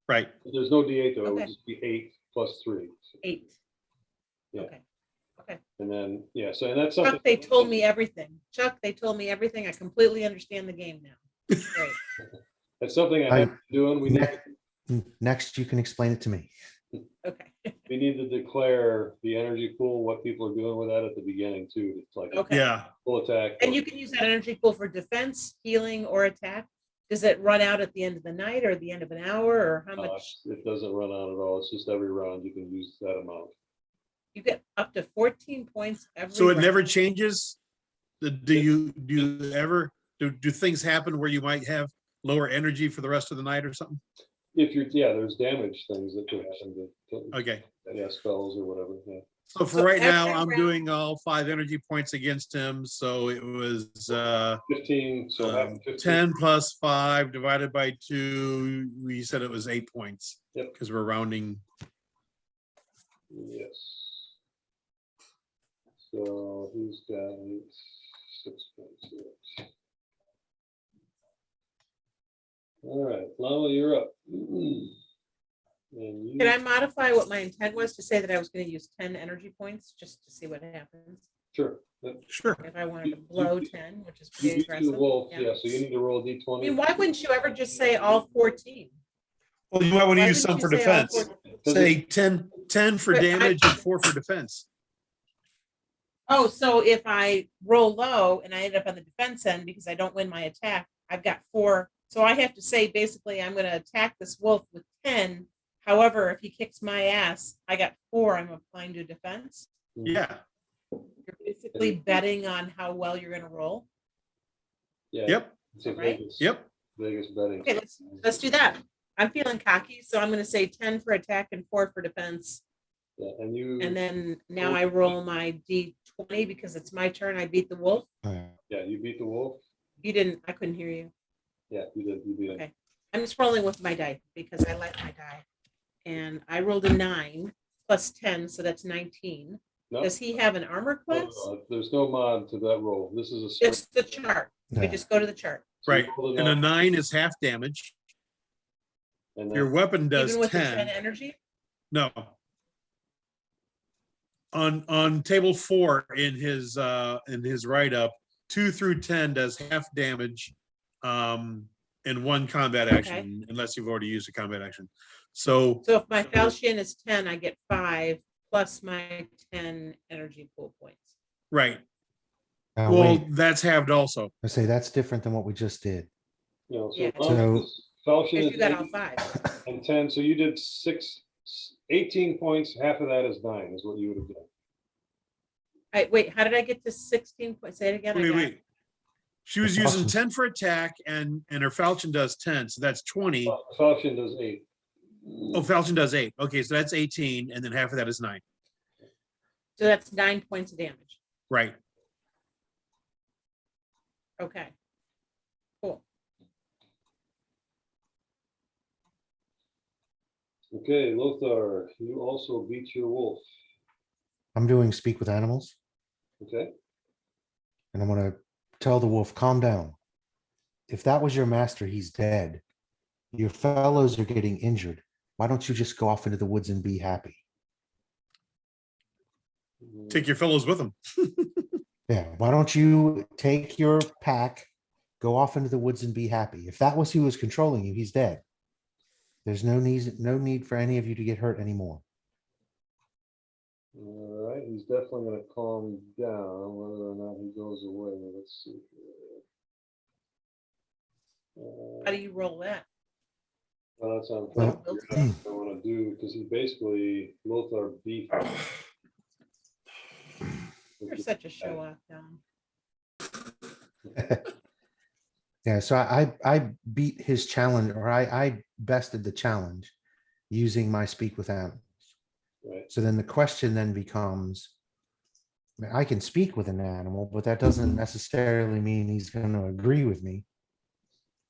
Right. there's no D8 though. It would Okay. just be 8 plus 3. 8. Yeah. Okay. And then and that's something. Chuck, they told me everything. Chuck, they told me everything. I completely understand the game now. Great. That's something I have been doing. Next, you can explain it to me. Okay. We need to declare the energy pool, what people are doing with that at the beginning too. It's like Okay. Yeah. full attack. And you can use that energy pool for defense, healing, or attack. Does it run out at the end of the night or the end of an hour, or how much? It doesn't run out at all. It's just every round you can use that amount. You get up to 14 points every So it never round. changes? Do you ever, do things happen where you might have lower energy for the rest of the night or something? There's damage things that could happen to Okay. spells or whatever. Yeah. So for So right now, every I'm round- doing all 5 energy points against him. So it was 15. So having 15. 10 plus 5 divided by 2. We said it was 8 points. Yep. Because we're rounding. Yes. So he's got 6 points here. All right, Lama, you're up. And you, Can I modify what my intent was to say that I was going to use 10 energy points just to see what happens? sure. Yep. Sure. If I wanted to blow 10, which is You pretty beat the aggressive. wolf, Yeah. yeah. So you need to roll a I d20. mean, why wouldn't you ever just say all 14? Well, you might want to Why use some wouldn't for you say all defense. 14? Say 10 for But damage and 4 for defense. Oh, so if I roll low and I end up on the defense end because I don't win my attack, I've got 4. So I have to say, basically, I'm going to attack this wolf with 10. However, if he kicks my ass, I got 4. I'm applying to defense. Yeah. You're basically betting on how well you're going to roll. Yeah. Yep. It's a Right? Vegas, Yep. Vegas betting. Okay, let's do that. I'm feeling cocky, so I'm gonna say 10 for attack and 4 for defense. Yeah, and you. And then now I roll my D20 because it's my turn. I beat the wolf. Yeah, you beat the wolf. You didn't, I couldn't hear you. Yeah, you did. You beat it. Okay. I'm just rolling with my die because I like my die. And I rolled a 9 plus 10, so that's 19. No, Does he have an armor class? there's no mod to that roll. This is a. straight- Just the chart. Yeah. You just go to the chart. so you Right, rolled and a 9, 9 is half damage. and Your then- weapon does Even with the 10 10. energy? No. On table 4 in his write-up, 2 through 10 does half damage in one combat action, unless you've already used a combat action. So So if my falchion is 10, I get 5 plus my 10 energy pool points. right. Now, Well, wait, that's halved also. I say that's different than what we just did. You know, Yeah. So- Falchion Because is you got all 8 5. and 10, so you did 18 points. Half of that is 9, is what you would have done. Wait, how did I get to 16 points? Say it again. I Wait, got- wait. She was The using falchion. 10 for attack and her falchion does 10, so that's 20. Falchion does 8. Oh, falchion does 8. Okay, so that's 18, and then half of that is 9. So that's 9 points of damage. Right. Okay. Cool. Okay, Lothar, you also beat your wolf. I'm doing speak with animals, Okay, and I'm gonna tell the wolf, calm down. If that was your master, he's dead. Your fellows are getting injured. Why don't you just go off into the woods and be happy? Take your fellows with them. Yeah, why don't you take your pack, go off into the woods and be happy? If that was who was controlling you, he's dead. There's no need for any of you to get hurt anymore. all right, he's definitely gonna calm down, whether or not he goes away. Let's see. How do you roll that? Well, that's on. Well, I want to do, because he basically, Lothar beat him. You're such a show off, Don. Yeah, so I beat his challenge, or I bested the challenge using my speak with animals. Right, So then the question then becomes, I can speak with an animal, but that doesn't necessarily mean he's going to agree with me.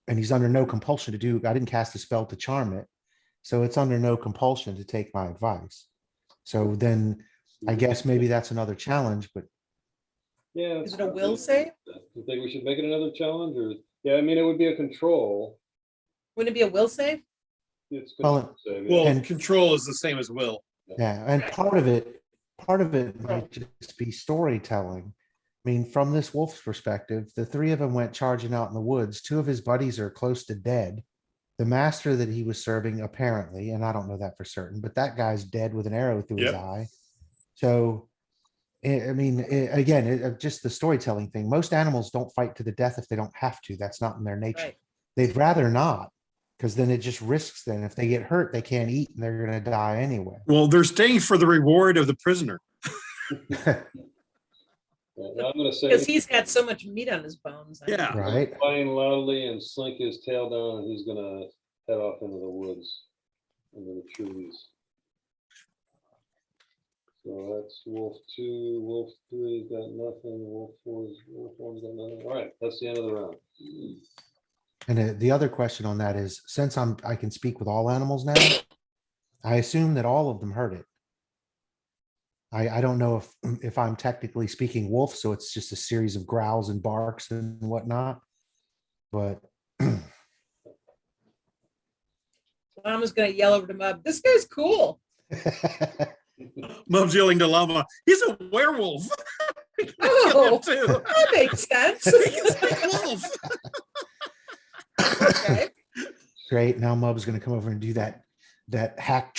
And he's under no compulsion to do, I didn't cast a spell to charm it. So it's under no compulsion to take my advice. So then I guess maybe that's another challenge, but yeah. Is it a will save? You think we should make it another challenge, or, yeah, I mean, it would be a control. Wouldn't it be a will save? It's Well, control save, Well, yeah. And- control is the same as will. yeah, and part of it might just be storytelling. I mean, from this wolf's perspective, the three of them went charging out in the woods. Two of his buddies are close to dead. The master that he was serving, apparently, and I don't know that for certain, but that guy's dead with an arrow through his Yep. eye. So, I mean, again, just the storytelling thing. Most animals don't fight to the death if they don't have to. That's not in their nature. Right. They'd rather not, because then it just risks them. If they get hurt, they can't eat and they're going to die anyway. Well, they're staying for the reward of the prisoner. Yeah, I'm gonna say. Because he's got so much meat on his bones. I mean, Yeah. Right? Whine loudly and slink his tail down, and he's gonna head off into the woods, into the trees. So that's wolf 2, wolf 3's got nothing, wolf 4's got nothing. All right, that's the end of the round. And the other question on that is, since I can speak with all animals now, I assume that all of them heard it. I don't know if I'm technically speaking wolf, so it's just a series of growls and barks and whatnot. But Llama's gonna yell over to Mub, this guy's cool. Mom's yelling to Llama, he's a werewolf. Oh, Too. that makes sense. He's a wolf. Okay. great, now Mub's gonna come over and do that hack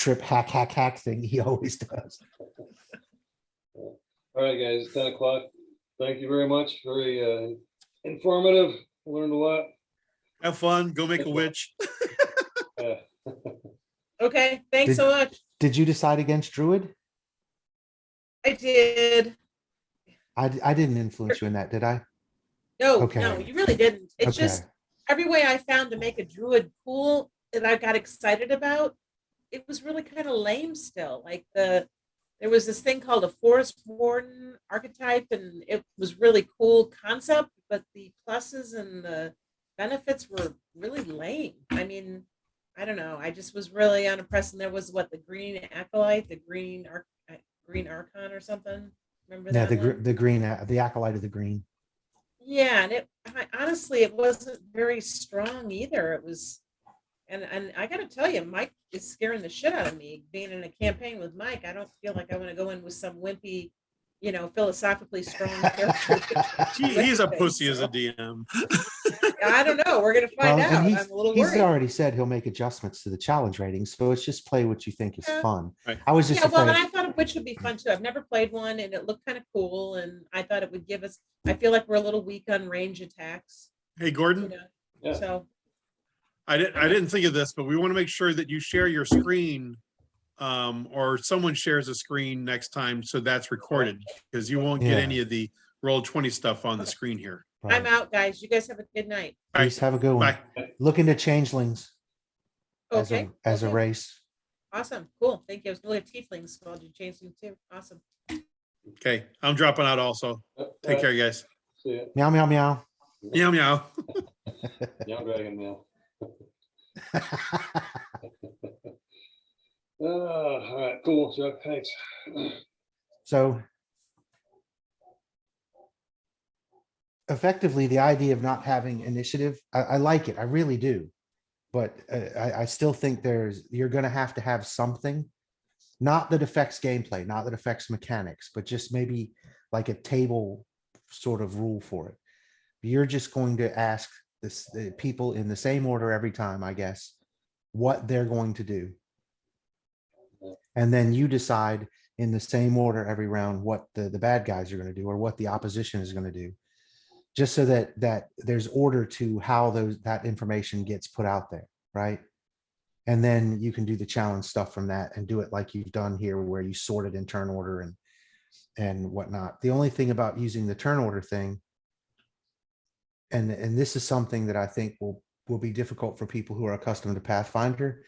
thing he always does. All right, guys, it's 10 o'clock. Thank you very much. Very informative. Learned a lot. Have fun, go make a witch. Yeah. Okay, thanks so much. Did you decide against Druid? I did. I didn't influence you in that, did I? No, Okay. no, you really didn't. It's Okay. just every way I found to make a druid cool, that I got excited about, it was really kind of lame still. Like there was this thing called a forest warden archetype, and it was really cool concept, but the pluses and the benefits were really lame. I mean, I don't know. I just was really unimpressed. And there was what, the green acolyte, the green archon or something. Remember Yeah, that one? the green, the acolyte of the green. Yeah, and honestly, it wasn't very strong either. It was, and I got to tell you, Mike is scaring the shit out of me. Being in a campaign with Mike, I don't feel like I want to go in with some wimpy, philosophically strong character. He's a Anyway, pussy as a so, DM. I don't know. We're gonna find Well, and out. I'm a little he's worried. already said he'll make adjustments to the challenge ratings, so it's just play what you think is Yeah. fun. Right. I was just Yeah, well, and afraid. I thought Witch would be fun too. I've never played one, and it looked kind of cool, and I thought it would give us. I feel like we're a little weak on range attacks, Hey, you Gordon, know. Yeah. So I didn't think of this, but we want to make sure that you share your screen, or someone shares a screen next time, so that's recorded, because you won't get Yeah. any of the Roll20 stuff on the screen here. I'm Right. out, guys. You guys have a good night. All right, Peace, have a good one. bye. Look into changelings as Okay. as a okay. race. Awesome. Cool. Thank you. I was going to tieflings, so I'll do changeling too. Awesome. Okay, I'm dropping out also. Take care, guys. See ya. Meow, meow, meow. Meow, meow. Young dragon now. All right, cool, Chuck, thanks. So effectively, the idea of not having initiative, I like it. I really do. But I still think you're going to have something, not that affects gameplay, not that affects mechanics, but just maybe like a table sort of rule for it. You're just going to ask the people in the same order every time, I guess, what they're going to do. And then you decide in the same order every round what the bad guys are going to do or what the opposition is going to do, just so that there's order to how that information gets put out there, right? And then you can do the challenge stuff from that and do it like you've done here, where you sort it in turn order and whatnot. The only thing about using the turn order thing, and this is something that I think will be difficult for people who are accustomed to Pathfinder.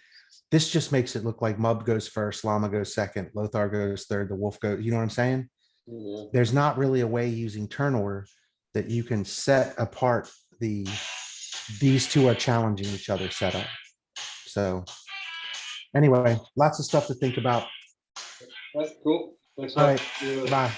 This just makes it look like Mub goes first, Llama goes second, Lothar goes third, the Wolf goes, you know what I'm saying? Yeah. There's not really a way using turn order that you can set apart these two are challenging each other setup. So anyway, lots of stuff to think about. All right, cool. Thanks. All right, See you later. bye.